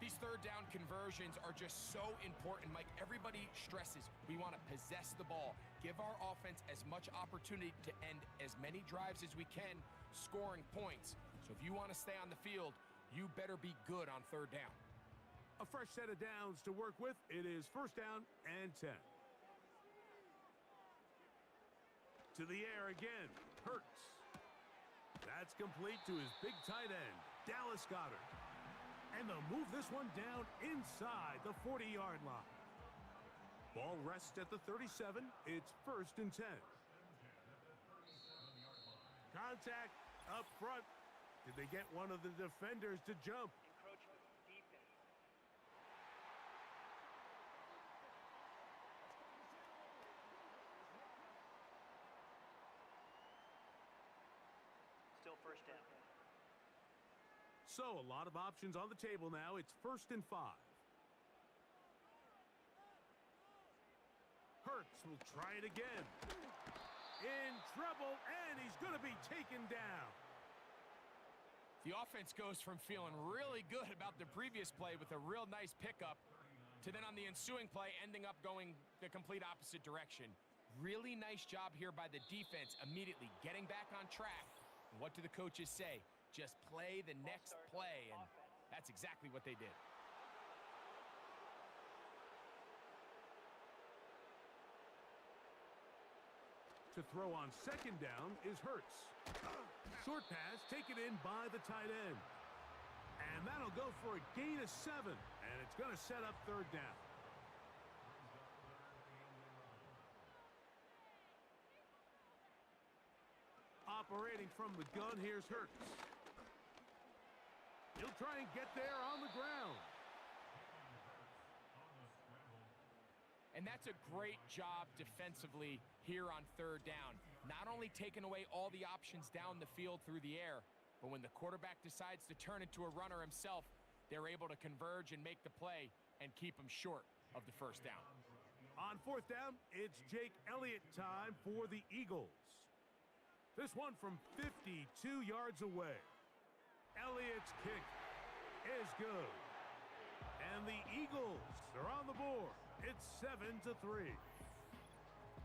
H: These 3rd down conversions are just so important, Mike. Everybody stresses we want to possess the ball, give our offense as much opportunity to end as many drives as we can, scoring points. So if you want to stay on the field, you better be good on 3rd down.
G: A fresh set of downs to work with. It is 1st down and 10. To the air again. Hurts. That's complete to his big tight end, Dallas Goedert. And they'll move this one down inside the 40-yard line. Ball rests at the 37. It's 1st and 10. Contact up front. Did they get one of the defenders to jump?
D: Encroachment defense. Still first down.
G: So a lot of options on the table now. It's 1st and 5. Hurts will try it again. In trouble, and he's going to be taken down.
H: The offense goes from feeling really good about the previous play with a real nice pickup to then on the ensuing play ending up going the complete opposite direction. Really nice job here by the defense immediately getting back on track. And what do the coaches say? Just play the next play, and that's exactly what they did.
G: To throw on 2nd down is Hurts. Short pass taken in by the tight end. And that'll go for a gain of 7. And it's going to set up 3rd down. Operating from the gun, here's Hurts. He'll try and get there on the ground.
H: And that's a great job defensively here on 3rd down. Not only taking away all the options down the field through the air, but when the quarterback decides to turn into a runner himself, they're able to converge and make the play and keep him short of the 1st down.
G: On 4th down, it's Jake Elliott time for the Eagles. This one from 52 yards away. Elliott's kick is good. And the Eagles are on the board. It's 7-3.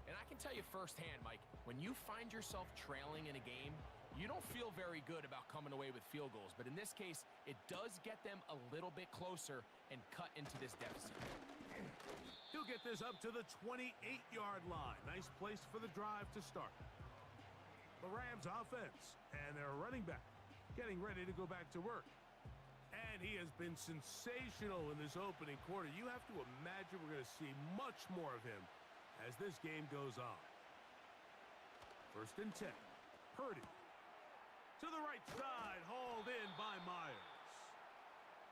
H: And I can tell you firsthand, Mike, when you find yourself trailing in a game, you don't feel very good about coming away with field goals. But in this case, it does get them a little bit closer and cut into this deficit.
G: He'll get this up to the 28-yard line. Nice place for the drive to start. The Rams offense and their running back getting ready to go back to work. And he has been sensational in this opening quarter. You have to imagine we're going to see much more of him as this game goes on. 1st and 10. Purdy. To the right side, hauled in by Myers.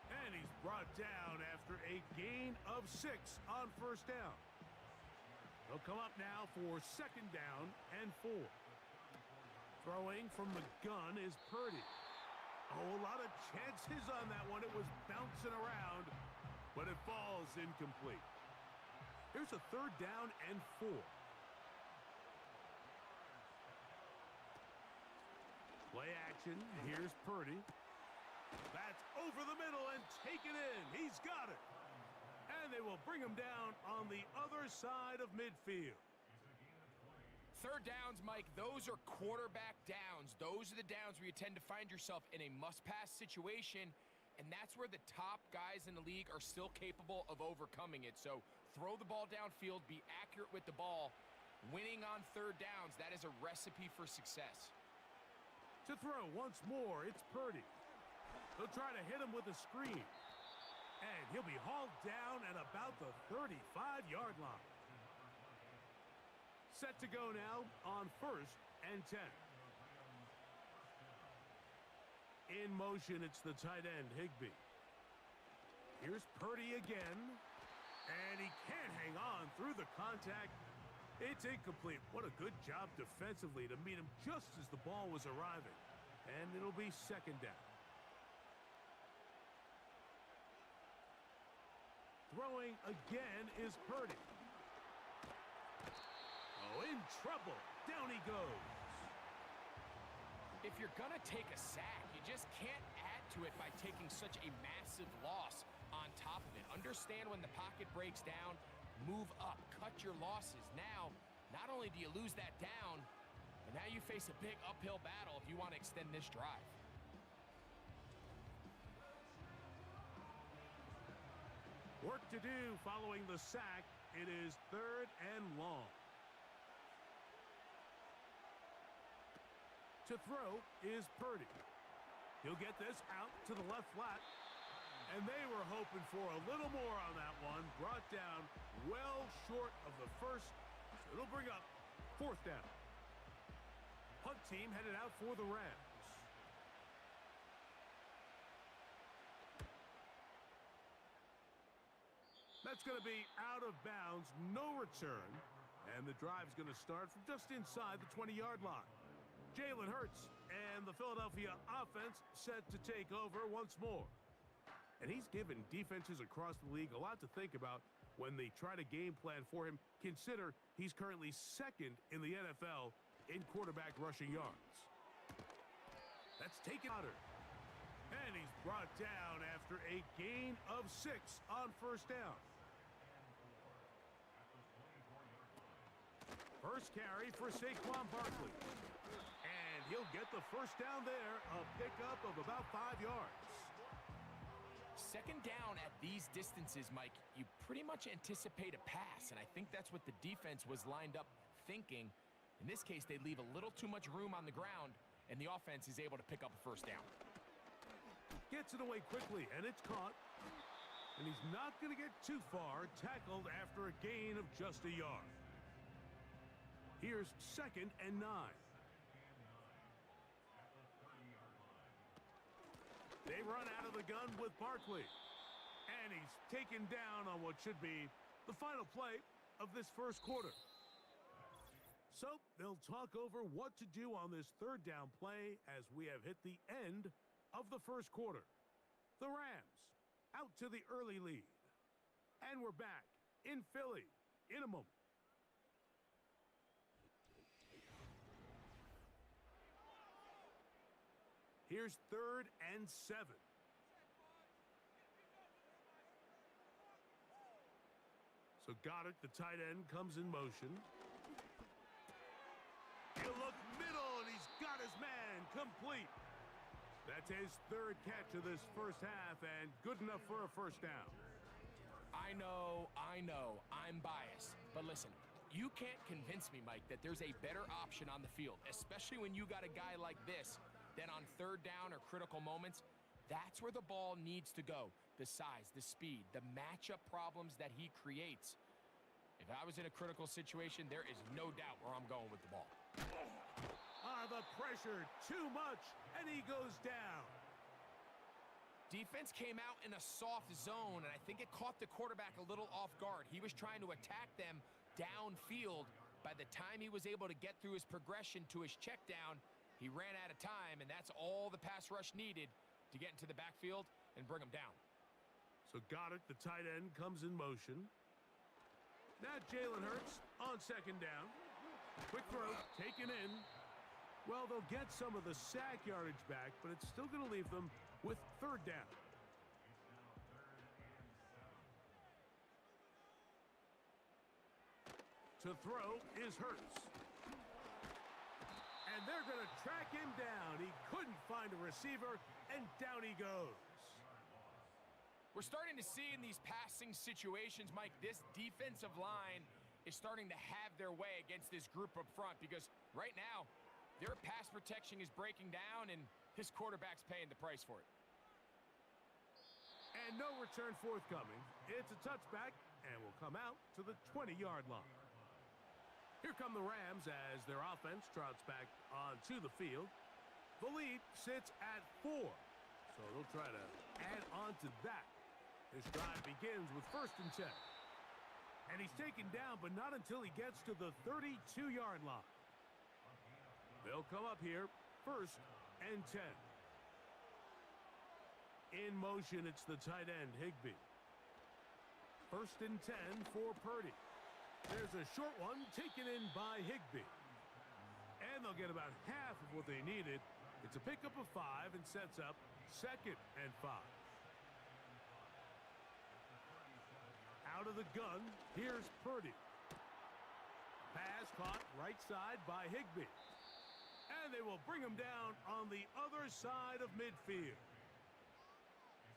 G: And he's brought down after a gain of 6 on 1st down. They'll come up now for 2nd down and 4. Throwing from the gun is Purdy. Oh, a lot of chances on that one. It was bouncing around, but it falls incomplete. Here's a 3rd down and 4. Play action. Here's Purdy. That's over the middle and taken in. He's got it. And they will bring him down on the other side of midfield.
H: 3rd downs, Mike, those are quarterback downs. Those are the downs where you tend to find yourself in a must-pass situation, and that's where the top guys in the league are still capable of overcoming it. So throw the ball downfield, be accurate with the ball. Winning on 3rd downs, that is a recipe for success.
G: To throw once more, it's Purdy. He'll try to hit him with a screen. And he'll be hauled down at about the 35-yard line. Set to go now on 1st and 10. In motion, it's the tight end, Higbee. Here's Purdy again. And he can't hang on through the contact. It's incomplete. What a good job defensively to meet him just as the ball was arriving. And it'll be 2nd down. Throwing again is Purdy. Oh, in trouble. Down he goes.
H: If you're going to take a sack, you just can't add to it by taking such a massive loss on top of it. Understand when the pocket breaks down, move up, cut your losses. Now, not only do you lose that down, but now you face a big uphill battle if you want to extend this drive.
G: Work to do following the sack. It is 3rd and long. To throw is Purdy. He'll get this out to the left flat. And they were hoping for a little more on that one. Brought down well short of the first. So it'll bring up 4th down. Punt team headed out for the Rams. That's going to be out of bounds, no return. And the drive's going to start from just inside the 20-yard line. Jalen Hurts and the Philadelphia offense set to take over once more. And he's given defenses across the league a lot to think about when they try to game plan for him. Consider he's currently 2nd in the NFL in quarterback rushing yards. That's taken out. And he's brought down after a gain of 6 on 1st down. First carry for Saquon Barkley. And he'll get the 1st down there, a pickup of about 5 yards.
H: 2nd down at these distances, Mike, you pretty much anticipate a pass, and I think that's what the defense was lined up thinking. In this case, they leave a little too much room on the ground, and the offense is able to pick up a 1st down.
G: Gets it away quickly, and it's caught. And he's not going to get too far, tackled after a gain of just a yard. Here's 2nd and 9. They run out of the gun with Barkley. And he's taken down on what should be the final play of this 1st quarter. So they'll talk over what to do on this 3rd down play as we have hit the end of the 1st quarter. The Rams out to the early lead. And we're back in Philly in a moment. Here's 3rd and 7. So Goddard, the tight end, comes in motion. He'll look middle, and he's got his man complete. That's his 3rd catch of this 1st half, and good enough for a 1st down.
H: I know, I'm biased. But listen, you can't convince me, Mike, that there's a better option on the field, especially when you got a guy like this. Then on 3rd down or critical moments, that's where the ball needs to go. The size, the speed, the matchup problems that he creates. If I was in a critical situation, there is no doubt where I'm going with the ball.
G: The pressure, too much, and he goes down.
H: Defense came out in a soft zone, and I think it caught the quarterback a little off guard. He was trying to attack them downfield. By the time he was able to get through his progression to his check down, he ran out of time, and that's all the pass rush needed to get into the backfield and bring him down.
G: So Goddard, the tight end, comes in motion. Now Jalen Hurts on 2nd down. Quick throw, taken in. Well, they'll get some of the sack yardage back, but it's still going to leave them with 3rd down. To throw is Hurts. And they're going to track him down. He couldn't find a receiver, and down he goes.
H: We're starting to see in these passing situations, Mike, this defensive line is starting to have their way against this group up front because right now, their pass protection is breaking down, and his quarterback's paying the price for it.
G: And no return forthcoming. It's a touchback, and will come out to the 20-yard line. Here come the Rams as their offense trots back onto the field. The lead sits at 4, so they'll try to add on to that. This drive begins with 1st and 10. And he's taken down, but not until he gets to the 32-yard line. They'll come up here, 1st and 10. In motion, it's the tight end, Higbee. 1st and 10 for Purdy. There's a short one taken in by Higbee. And they'll get about half of what they needed. It's a pickup of 5 and sets up 2nd and 5. Out of the gun, here's Purdy. Pass caught right side by Higbee. And they will bring him down on the other side of midfield.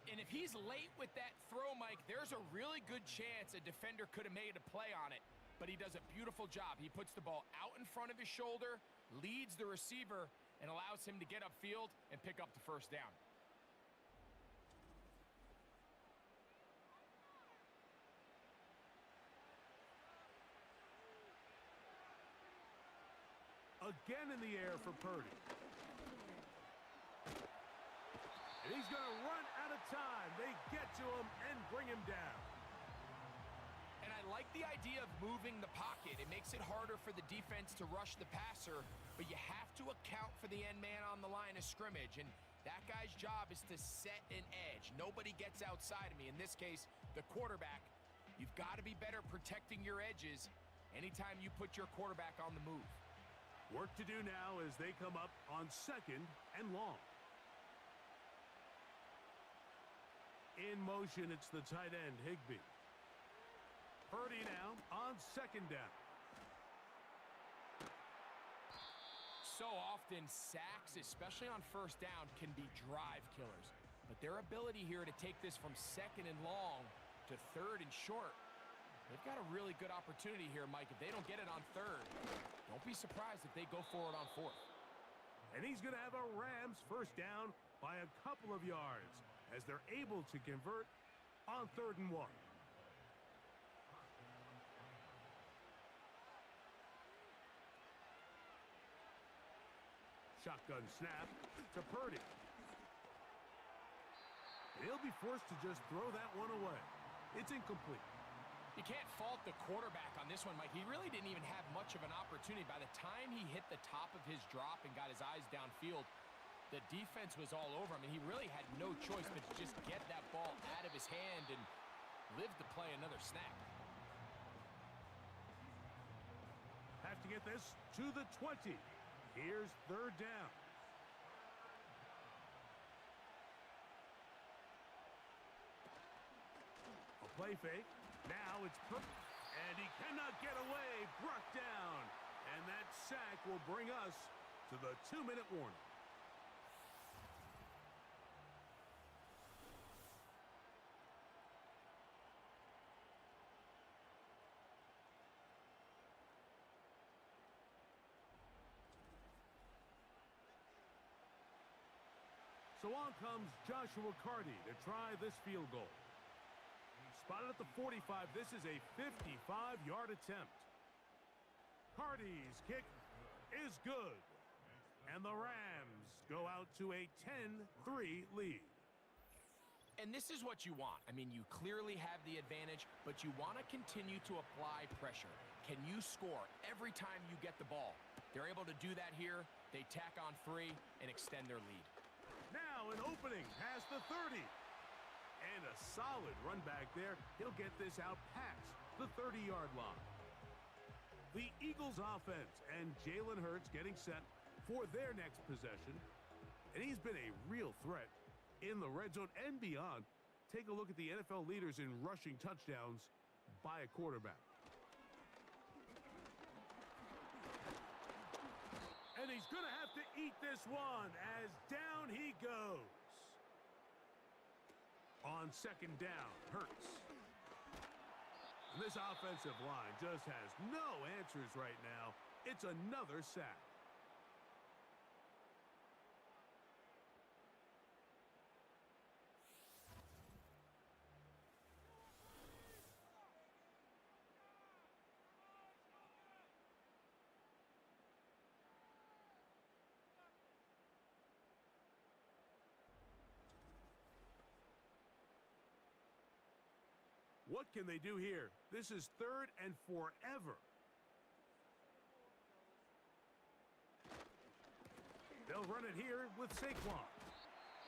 H: And if he's late with that throw, Mike, there's a really good chance a defender could have made a play on it. But he does a beautiful job. He puts the ball out in front of his shoulder, leads the receiver, and allows him to get upfield and pick up the first down.
G: Again in the air for Purdy. And he's going to run out of time. They get to him and bring him down.
H: And I like the idea of moving the pocket. It makes it harder for the defense to rush the passer, but you have to account for the end man on the line of scrimmage, and that guy's job is to set an edge. Nobody gets outside of me. In this case, the quarterback. You've got to be better protecting your edges anytime you put your quarterback on the move.
G: Work to do now as they come up on 2nd and long. In motion, it's the tight end, Higbee. Purdy now on 2nd down.
H: So often, sacks, especially on 1st down, can be drive killers. But their ability here to take this from 2nd and long to 3rd and short, they've got a really good opportunity here, Mike. If they don't get it on 3rd, don't be surprised if they go for it on 4th.
G: And he's going to have a Rams first down by a couple of yards as they're able to convert on 3rd and 1. Shotgun snap to Purdy. And he'll be forced to just throw that one away. It's incomplete.
H: You can't fault the quarterback on this one, Mike. He really didn't even have much of an opportunity. By the time he hit the top of his drop and got his eyes downfield, the defense was all over him, and he really had no choice but to just get that ball out of his hand and live to play another snap.
G: Have to get this to the 20. Here's 3rd down. A play fake. Now it's and he cannot get away. Brought down. And that sack will bring us to the 2-minute warning. So on comes Joshua Carty to try this field goal. Spotted at the 45, this is a 55-yard attempt. Carty's kick is good. And the Rams go out to a 10-3 lead.
H: And this is what you want. I mean, you clearly have the advantage, but you want to continue to apply pressure. Can you score every time you get the ball? They're able to do that here. They tack on 3 and extend their lead.
G: Now an opening past the 30. And a solid run back there. He'll get this out past the 30-yard line. The Eagles offense and Jalen Hurts getting set for their next possession. And he's been a real threat in the red zone and beyond. Take a look at the NFL leaders in rushing touchdowns by a quarterback. And he's going to have to eat this one as down he goes. On 2nd down, Hurts. And this offensive line just has no answers right now. It's another sack. What can they do here? This is 3rd and forever. They'll run it here with Saquon.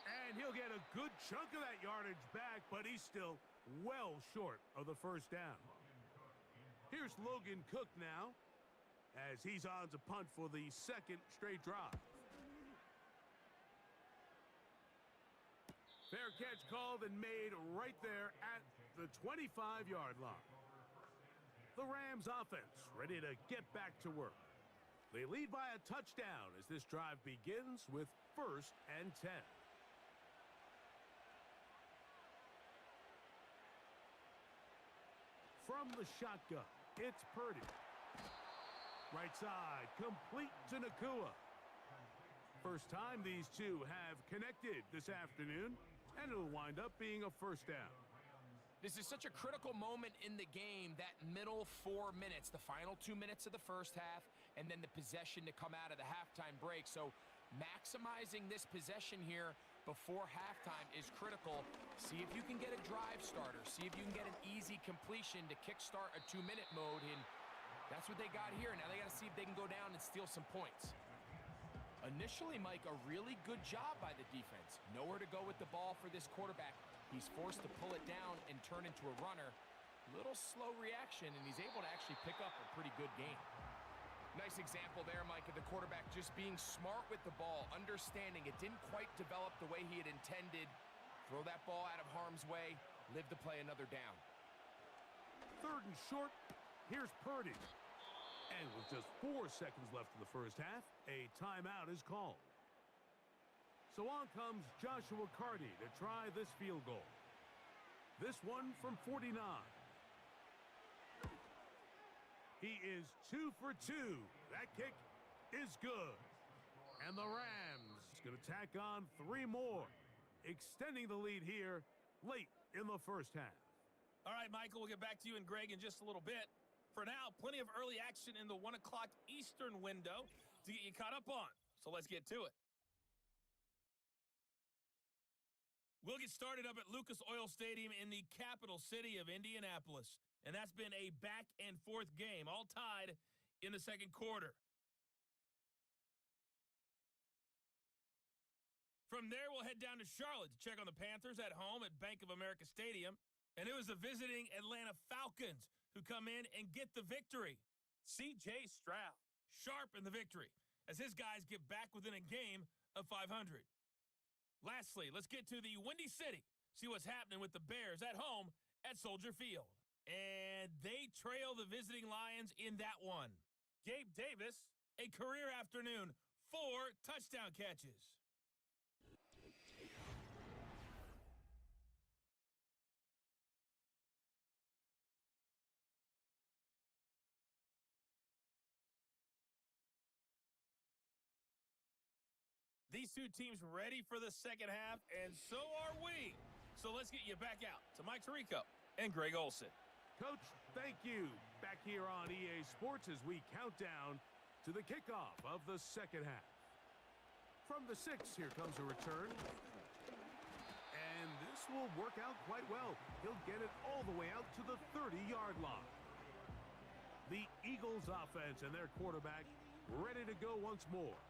G: And he'll get a good chunk of that yardage back, but he's still well short of the first down. Here's Logan Cook now, as he's on to punt for the 2nd straight drive. Fair catch called and made right there at the 25-yard line. The Rams offense ready to get back to work. They lead by a touchdown as this drive begins with 1st and 10. From the shotgun, it's Purdy. Right side, complete to Nakua. First time these two have connected this afternoon, and it'll wind up being a first down.
H: This is such a critical moment in the game, that middle 4 minutes, the final 2 minutes of the first half, and then the possession to come out of the halftime break. So maximizing this possession here before halftime is critical. See if you can get a drive starter. See if you can get an easy completion to kickstart a 2-minute mode, and that's what they got here. Now they got to see if they can go down and steal some points. Initially, Mike, a really good job by the defense. Nowhere to go with the ball for this quarterback. He's forced to pull it down and turn into a runner. Little slow reaction, and he's able to actually pick up a pretty good game. Nice example there, Mike, of the quarterback just being smart with the ball, understanding it didn't quite develop the way he had intended. Throw that ball out of harm's way, live to play another down.
G: 3rd and short. Here's Purdy. And with just 4 seconds left in the first half, a timeout is called. So on comes Joshua Carty to try this field goal. This one from 49. He is 2 for 2. That kick is good. And the Rams going to tack on 3 more, extending the lead here late in the first half.
C: All right, Michael, we'll get back to you and Greg in just a little bit. For now, plenty of early action in the 1 o'clock Eastern window to get you caught up on. So let's get to it. We'll get started up at Lucas Oil Stadium in the capital city of Indianapolis. And that's been a back-and-forth game, all tied in the second quarter. From there, we'll head down to Charlotte to check on the Panthers at home at Bank of America Stadium. And it was the visiting Atlanta Falcons who come in and get the victory. C.J. Stroud, sharp in the victory, as his guys get back within a game of 500. Lastly, let's get to the Windy City, see what's happening with the Bears at home at Soldier Field. And they trail the visiting Lions in that one. Gabe Davis, a career afternoon, 4 touchdown catches. These two teams ready for the second half, and so are we. So let's get you back out to Mike Tirico and Greg Olson.
G: Coach, thank you. Back here on EA Sports as we count down to the kickoff of the second half. From the 6, here comes a return. And this will work out quite well. He'll get it all the way out to the 30-yard line. The Eagles offense and their quarterback ready to go once more.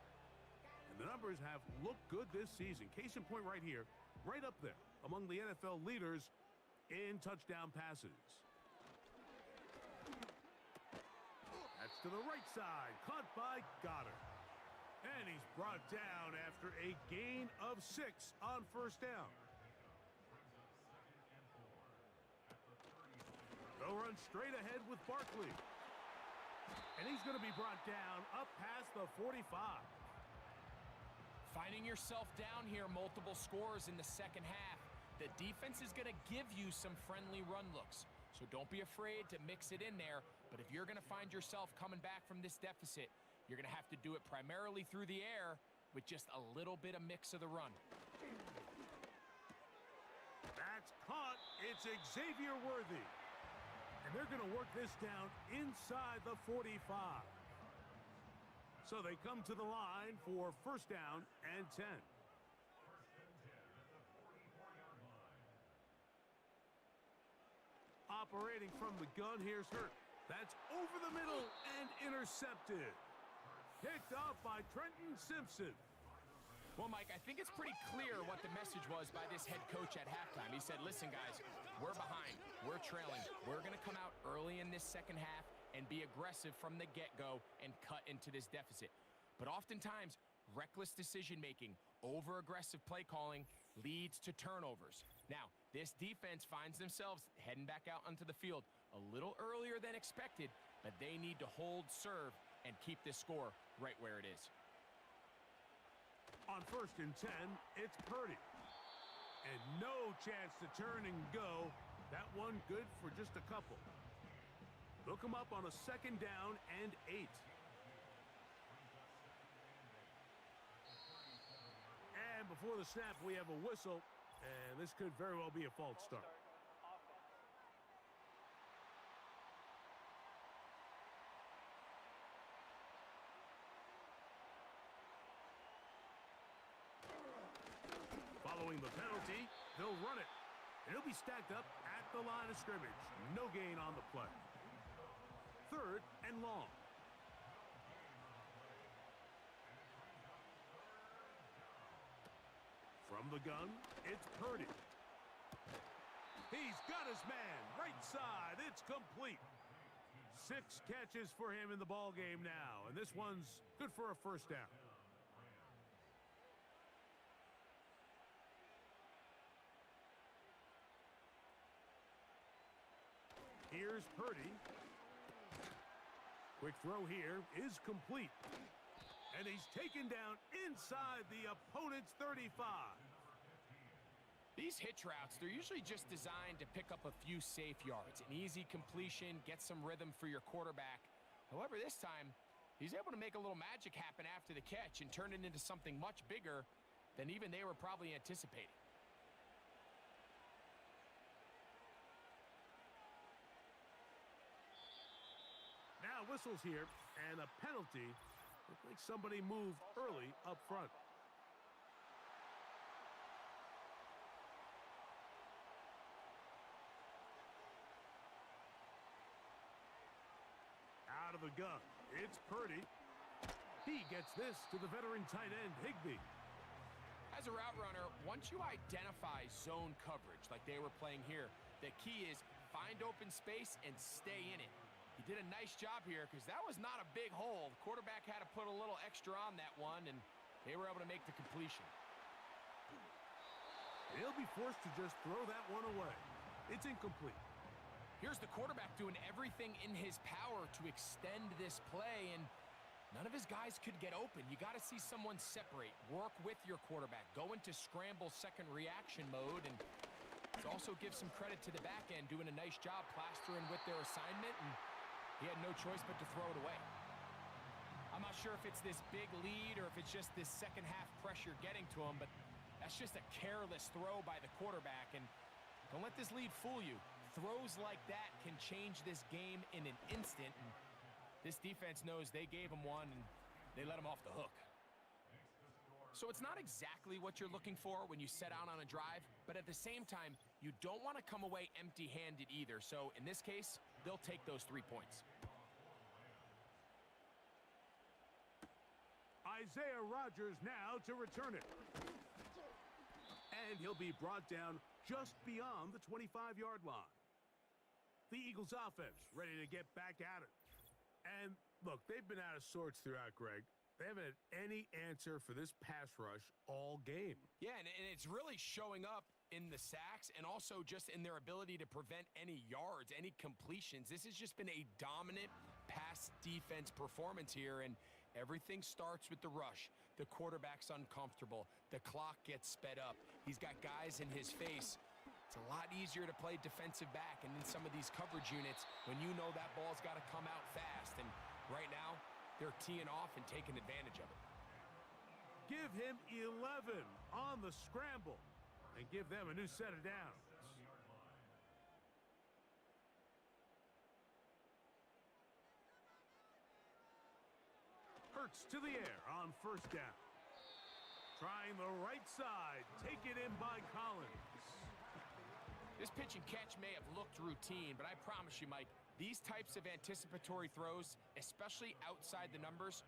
G: And the numbers have looked good this season. Case in point right here, right up there among the NFL leaders in touchdown passes. That's to the right side, caught by Goddard. And he's brought down after a gain of 6 on first down. They'll run straight ahead with Barkley. And he's going to be brought down up past the 45.
H: Finding yourself down here, multiple scores in the second half. The defense is going to give you some friendly run looks. So don't be afraid to mix it in there. But if you're going to find yourself coming back from this deficit, you're going to have to do it primarily through the air with just a little bit of mix of the run.
G: That's caught. It's Xavier Worthy. And they're going to work this down inside the 45. So they come to the line for first down and 10. Operating from the gun, here's Hurt. That's over the middle and intercepted. Picked off by Trenton Simpson.
H: Well, Mike, I think it's pretty clear what the message was by this head coach at halftime. He said, listen, guys, we're behind. We're trailing. We're going to come out early in this second half and be aggressive from the get-go and cut into this deficit. But oftentimes, reckless decision-making, over-aggressive play calling leads to turnovers. Now, this defense finds themselves heading back out onto the field a little earlier than expected, but they need to hold serve and keep this score right where it is.
G: On first and 10, it's Purdy. And no chance to turn and go. That one good for just a couple. They'll come up on a second down and 8. before the snap, we have a whistle, and this could very well be a false start.
D: Offense.
G: Following the penalty, they'll run it. And he'll be stacked up at the line of scrimmage. No gain on the play. 3rd and long. From the gun, it's Purdy. He's got his man. Right side. It's complete. 6 catches for him in the ball game now. And this one's good for a first down. Here's Purdy. Quick throw here is complete. And he's taken down inside the opponent's 35.
H: These hitch routes, they're usually just designed to pick up a few safe yards. An easy completion, get some rhythm for your quarterback. However, this time, he's able to make a little magic happen after the catch and turn it into something much bigger than even they were probably anticipating.
G: Now whistles here, and a penalty. Looks like somebody moved early up front. Out of the gun, it's Purdy. He gets this to the veteran tight end, Higbee.
H: As a route runner, once you identify zone coverage like they were playing here, the key is find open space and stay in it. He did a nice job here because that was not a big hole. The quarterback had to put a little extra on that one, and they were able to make the completion.
G: He'll be forced to just throw that one away. It's incomplete.
H: Here's the quarterback doing everything in his power to extend this play, and none of his guys could get open. You got to see someone separate, work with your quarterback, go into scramble second reaction mode, and also give some credit to the back end, doing a nice job plastering with their assignment, and he had no choice but to throw it away. I'm not sure if it's this big lead or if it's just this second half pressure getting to him, but that's just a careless throw by the quarterback, and don't let this lead fool you. Throws like that can change this game in an instant, and this defense knows they gave him one, and they let him off the hook. So it's not exactly what you're looking for when you set out on a drive, but at the same time, you don't want to come away empty-handed either. So in this case, they'll take those 3 points.
G: Isaiah Rodgers now to return it. And he'll be brought down just beyond the 25-yard line. The Eagles offense ready to get back at it. And look, they've been out of sorts throughout, Greg. They haven't had any answer for this pass rush all game.
H: Yeah, and it's really showing up in the sacks and also just in their ability to prevent any yards, any completions. This has just been a dominant pass defense performance here, and everything starts with the rush. The quarterback's uncomfortable. The clock gets sped up. He's got guys in his face. It's a lot easier to play defensive back and in some of these coverage units when you know that ball's got to come out fast. And right now, they're teeing off and taking advantage of it.
G: Give him 11 on the scramble and give them a new set of downs. Hurts to the air on first down. Trying the right side. Taken in by Collins.
H: This pitch and catch may have looked routine, but I promise you, Mike, these types of anticipatory throws, especially outside the numbers,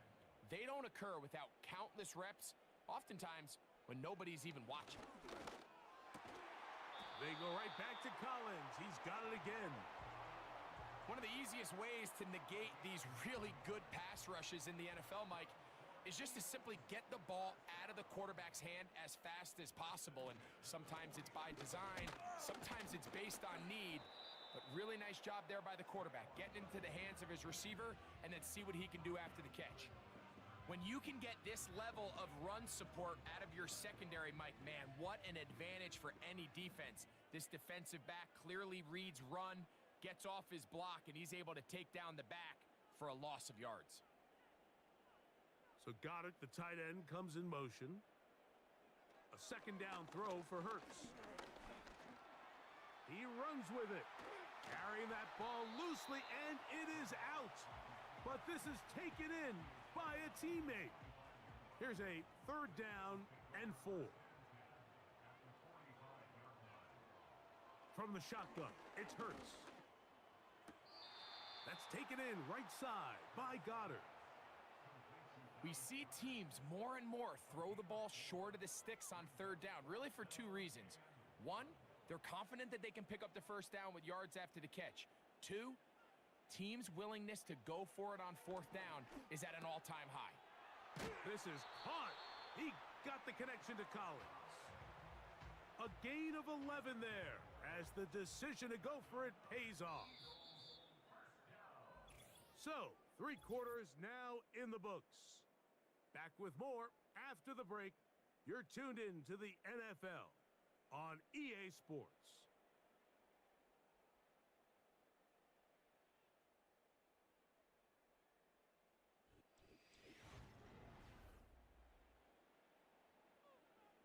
H: they don't occur without countless reps, oftentimes when nobody's even watching.
G: They go right back to Collins. He's got it again.
H: One of the easiest ways to negate these really good pass rushes in the NFL, Mike, is just to simply get the ball out of the quarterback's hand as fast as possible. And sometimes it's by design, sometimes it's based on need. But really nice job there by the quarterback, getting into the hands of his receiver and then see what he can do after the catch. When you can get this level of run support out of your secondary, Mike, man, what an advantage for any defense. This defensive back clearly reads run, gets off his block, and he's able to take down the back for a loss of yards.
G: So Goddard, the tight end, comes in motion. A A second down throw for Hurts. He runs with it, carrying that ball loosely, and it is out. But this is taken in by a teammate. Here's a 3rd down and 4. From the shotgun, it's Hurts. That's taken in right side by Goddard.
H: We see teams more and more throw the ball short of the sticks on 3rd down, really for 2 reasons. 1, they're confident that they can pick up the 1st down with yards after the catch. 2, teams' willingness to go for it on 4th down is at an all-time high.
G: This is caught. He got the connection to Collins. A gain of 11 there as the decision to go for it pays off. So, 3 quarters now in the books. Back with more after the break. You're tuned in to the NFL on EA Sports.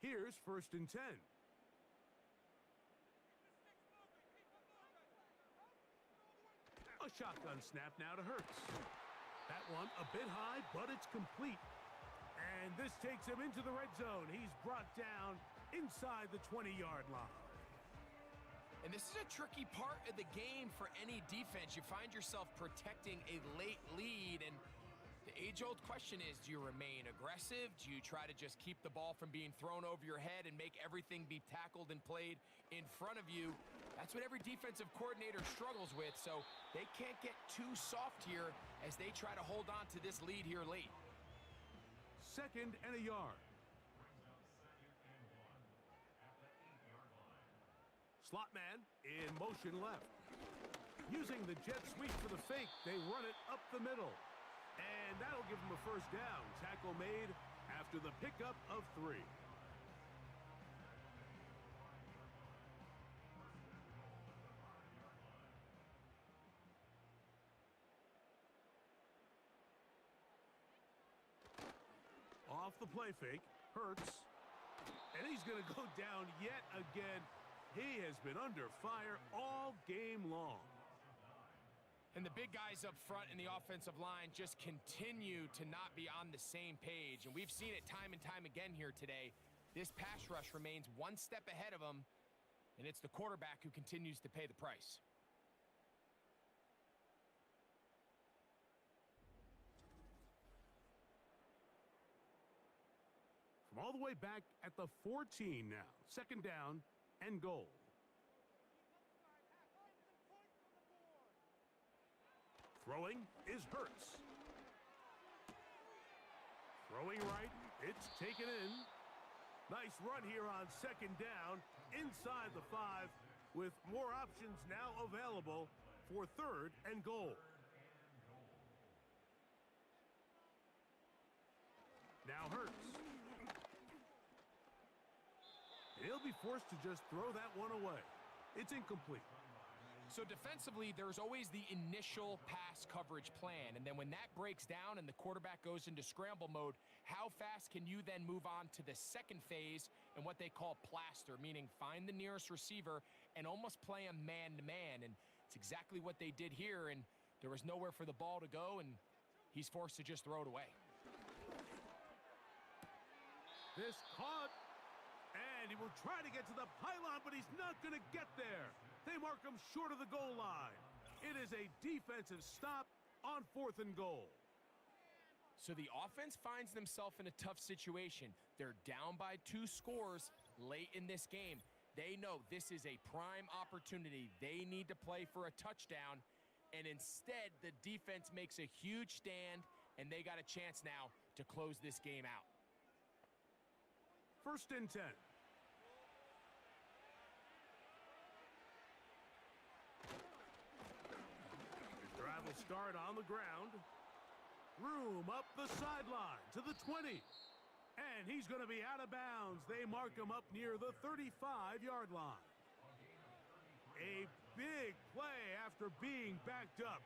G: Here's 1st and 10. A shotgun snap now to Hurts. That one a bit high, but it's complete. And this takes him into the red zone. He's brought down inside the 20-yard line.
H: And this is a tricky part of the game for any defense. You find yourself protecting a late lead, and the age-old question is, do you remain aggressive? Do you try to just keep the ball from being thrown over your head and make everything be tackled and played in front of you? That's what every defensive coordinator struggles with, so they can't get too soft here as they try to hold on to this lead here late.
G: 2nd and a yard. Slot man in motion left. Using the jet sweep for the fake, they run it up the middle. And that'll give them a 1st down. Tackle made after the pickup of 3. Off the play fake, Hurts. And he's going to go down yet again. He has been under fire all game long.
H: And the big guys up front in the offensive line just continue to not be on the same page. And we've seen it time and time again here today. This pass rush remains 1 step ahead of them, and it's the quarterback who continues to pay the price.
G: From all the way back at the 14 now. 2nd down and goal. Throwing is Hurts. Throwing right, it's taken in. Nice run here on 2nd down inside the 5 with more options now available for 3rd and goal. Now Hurts. He'll be forced to just throw that one away. It's incomplete.
H: So defensively, there's always the initial pass coverage plan. And then when that breaks down and the quarterback goes into scramble mode, how fast can you then move on to the 2nd phase and what they call plaster, meaning find the nearest receiver and almost play him man-to-man. And it's exactly what they did here, and there was nowhere for the ball to go, and he's forced to just throw it away.
G: This caught, and he will try to get to the pylon, but he's not going to get there. They mark him short of the goal line. It is a defensive stop on 4th and goal.
H: So the offense finds themselves in a tough situation. They're down by 2 scores late in this game. They know this is a prime opportunity. They need to play for a touchdown, and instead the defense makes a huge stand, and they got a chance now to close this game out.
G: 1st and 10. Drive will start on the ground. Room up the sideline to the 20. And he's going to be out of bounds. They mark him up near the 35-yard line. A big play after being backed up.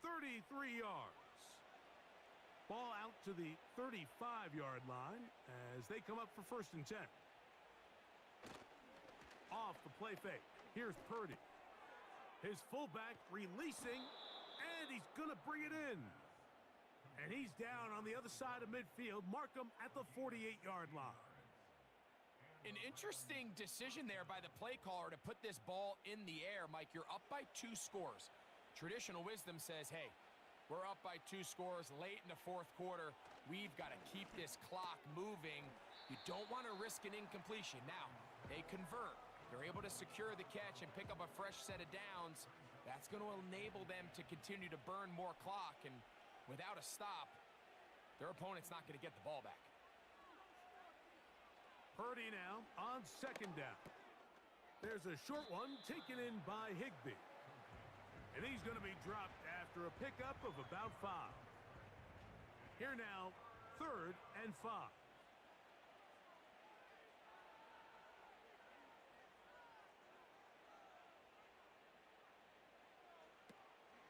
G: 33 yards. Ball out to the 35-yard line as they come up for 1st and 10. off the play fake. Here's Purdy. His fullback releasing, and he's going to bring it in. And he's down on the other side of midfield. Mark him at the 48-yard line.
H: An interesting decision there by the play caller to put this ball in the air. Mike, you're up by 2 scores. Traditional wisdom says, hey, we're up by 2 scores late in the fourth quarter. We've got to keep this clock moving. You don't want to risk an incompletion. Now, they convert. They're able to secure the catch and pick up a fresh set of downs. That's going to enable them to continue to burn more clock. And without a stop, their opponent's not going to get the ball back.
G: Purdy now on second down. There's a short one taken in by Higbee. And he's going to be dropped after a pickup of about 5. Here now, 3rd and 5.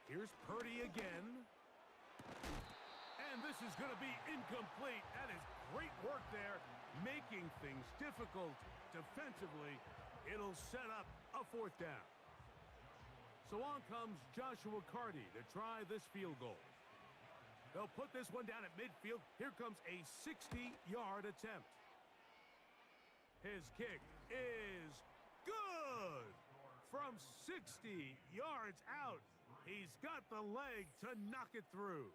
G: Here's Purdy again. And this is going to be incomplete. That is great work there, making things difficult defensively. It'll set up a 4th down. So on comes Joshua Carty to try this field goal. They'll put this one down at midfield. Here comes a 60-yard attempt. His kick is good. From 60 yards out, he's got the leg to knock it through.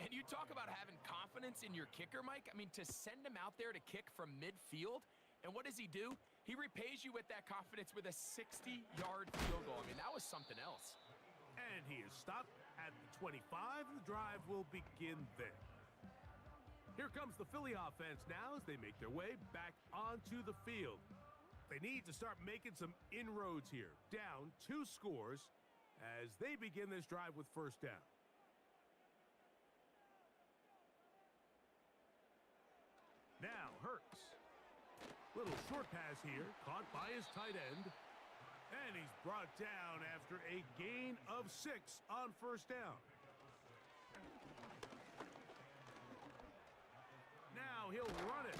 H: And you talk about having confidence in your kicker, Mike. I mean, to send him out there to kick from midfield, and what does he do? He repays you with that confidence with a 60-yard field goal. I mean, that was something else.
G: And he is stopped at the 25. The drive will begin there. Here comes the Philly offense now as they make their way back onto the field. They need to start making some inroads here. Down 2 scores as they begin this drive with 1st down. Now Hurts. Little short pass here, caught by his tight end. And he's brought down after a gain of 6 on 1st down. Now he'll run it.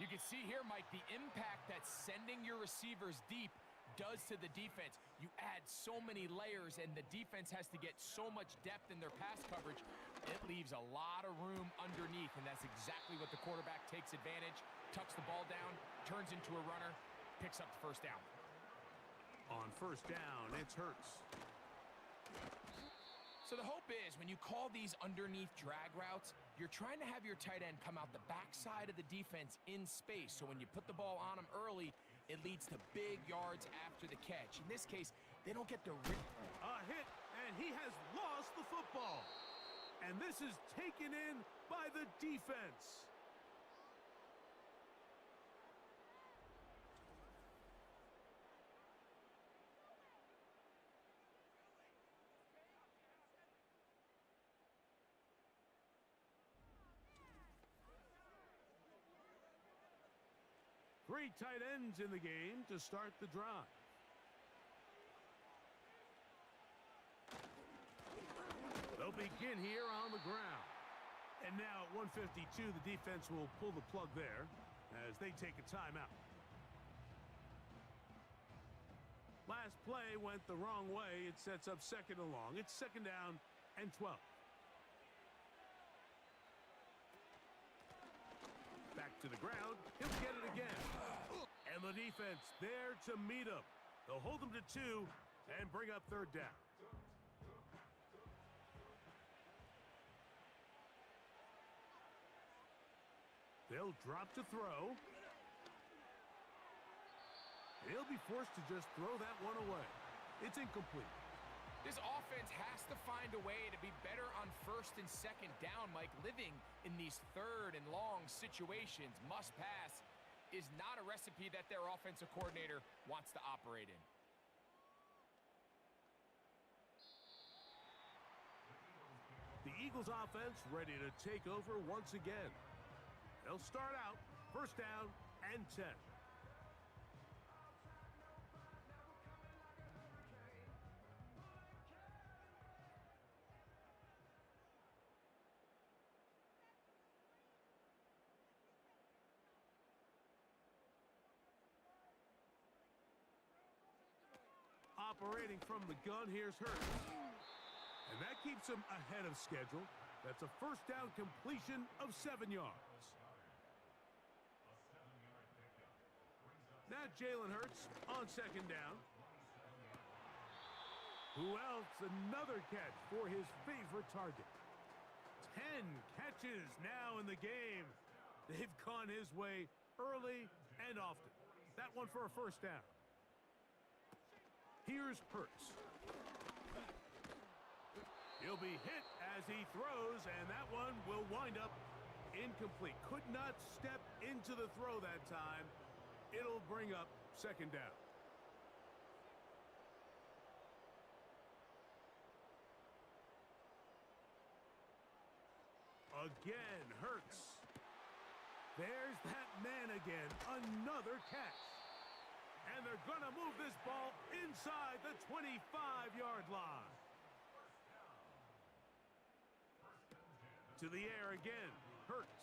H: You can see here, Mike, the impact that sending your receivers deep does to the defense. You add so many layers, and the defense has to get so much depth in their pass coverage. It leaves a lot of room underneath, and that's exactly what the quarterback takes advantage, tucks the ball down, turns into a runner, picks up the 1st down.
G: On 1st down, it's Hurts.
H: So the hope is when you call these underneath drag routes, you're trying to have your tight end come out the backside of the defense in space. So when you put the ball on him early, it leads to big yards after the catch. In this case, they don't get the rip.
G: A hit, and he has lost the football. And this is taken in by the defense. Three tight ends in the game to start the drive. They'll begin here on the ground. And now at 152, the defense will pull the plug there as they take a timeout. Last play went the wrong way. It sets up 2nd and long. It's 2nd down and 12. Back to the ground. He'll get it again. And the defense there to meet him. They'll hold him to 2 and bring up 3rd down. They'll drop to throw. He'll be forced to just throw that one away. It's incomplete.
H: This offense has to find a way to be better on 1st and 2nd down, Mike. Living in these 3rd and long situations, must pass, is not a recipe that their offensive coordinator wants to operate in.
G: The Eagles offense ready to take over once again. They'll start out 1st down and 10. Operating from the gun, here's Hurts. And that keeps him ahead of schedule. That's a first down completion of 7 yards. Now Jalen Hurts on second down. Who else? Another catch for his favorite target. 10 catches now in the game. They've gone his way early and often. That one for a first down. Here's Hurts. He'll be hit as he throws, and that one will wind up incomplete. Could not step into the throw that time. It'll bring up second down. Again, Hurts. There's that man again. Another catch. And they're going to move this ball inside the 25-yard line. To the air again. Hurts.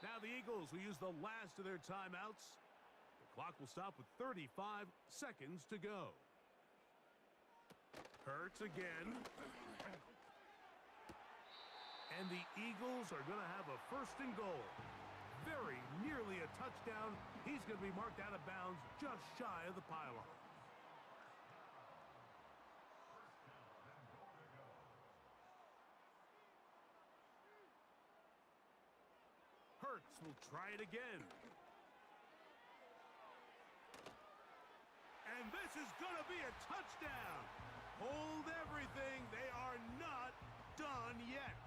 G: Now the Eagles will use the last of their timeouts. The clock will stop with 35 seconds to go. Hurts again. And the Eagles are going to have a first and goal. Very nearly a touchdown. He's going to be marked out of bounds just shy of the pylon. Hurts will try it again. And this is going to be a touchdown. Hold everything. They are not done yet.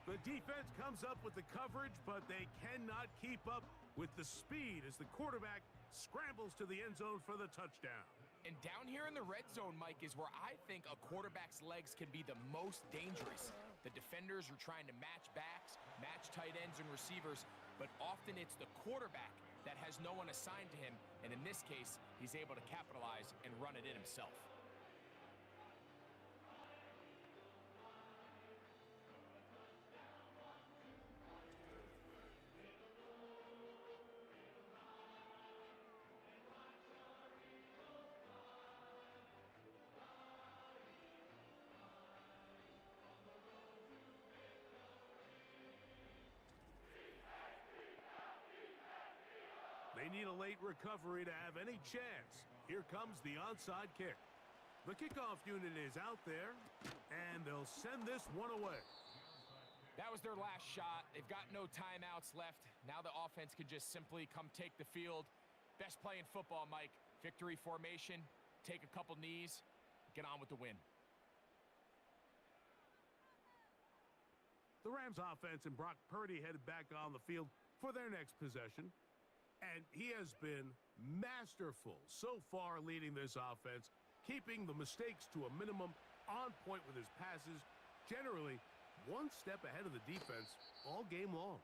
G: The defense comes up with the coverage, but they cannot keep up with the speed as the quarterback scrambles to the end zone for the touchdown.
H: And down here in the red zone, Mike, is where I think a quarterback's legs can be the most dangerous. The defenders are trying to match backs, match tight ends and receivers, but often it's the quarterback that has no one assigned to him, and in this case, he's able to capitalize and run it in himself.
G: They need a late recovery to have any chance. Here comes the onside kick. The kickoff unit is out there, and they'll send this one away.
H: That was their last shot. They've got no timeouts left. Now the offense can just simply come take the field. Best play in football, Mike. Victory formation, take a couple knees, get on with the win.
G: The Rams offense and Brock Purdy headed back on the field for their next possession. And he has been masterful so far leading this offense, keeping the mistakes to a minimum, on point with his passes, generally one step ahead of the defense all game long.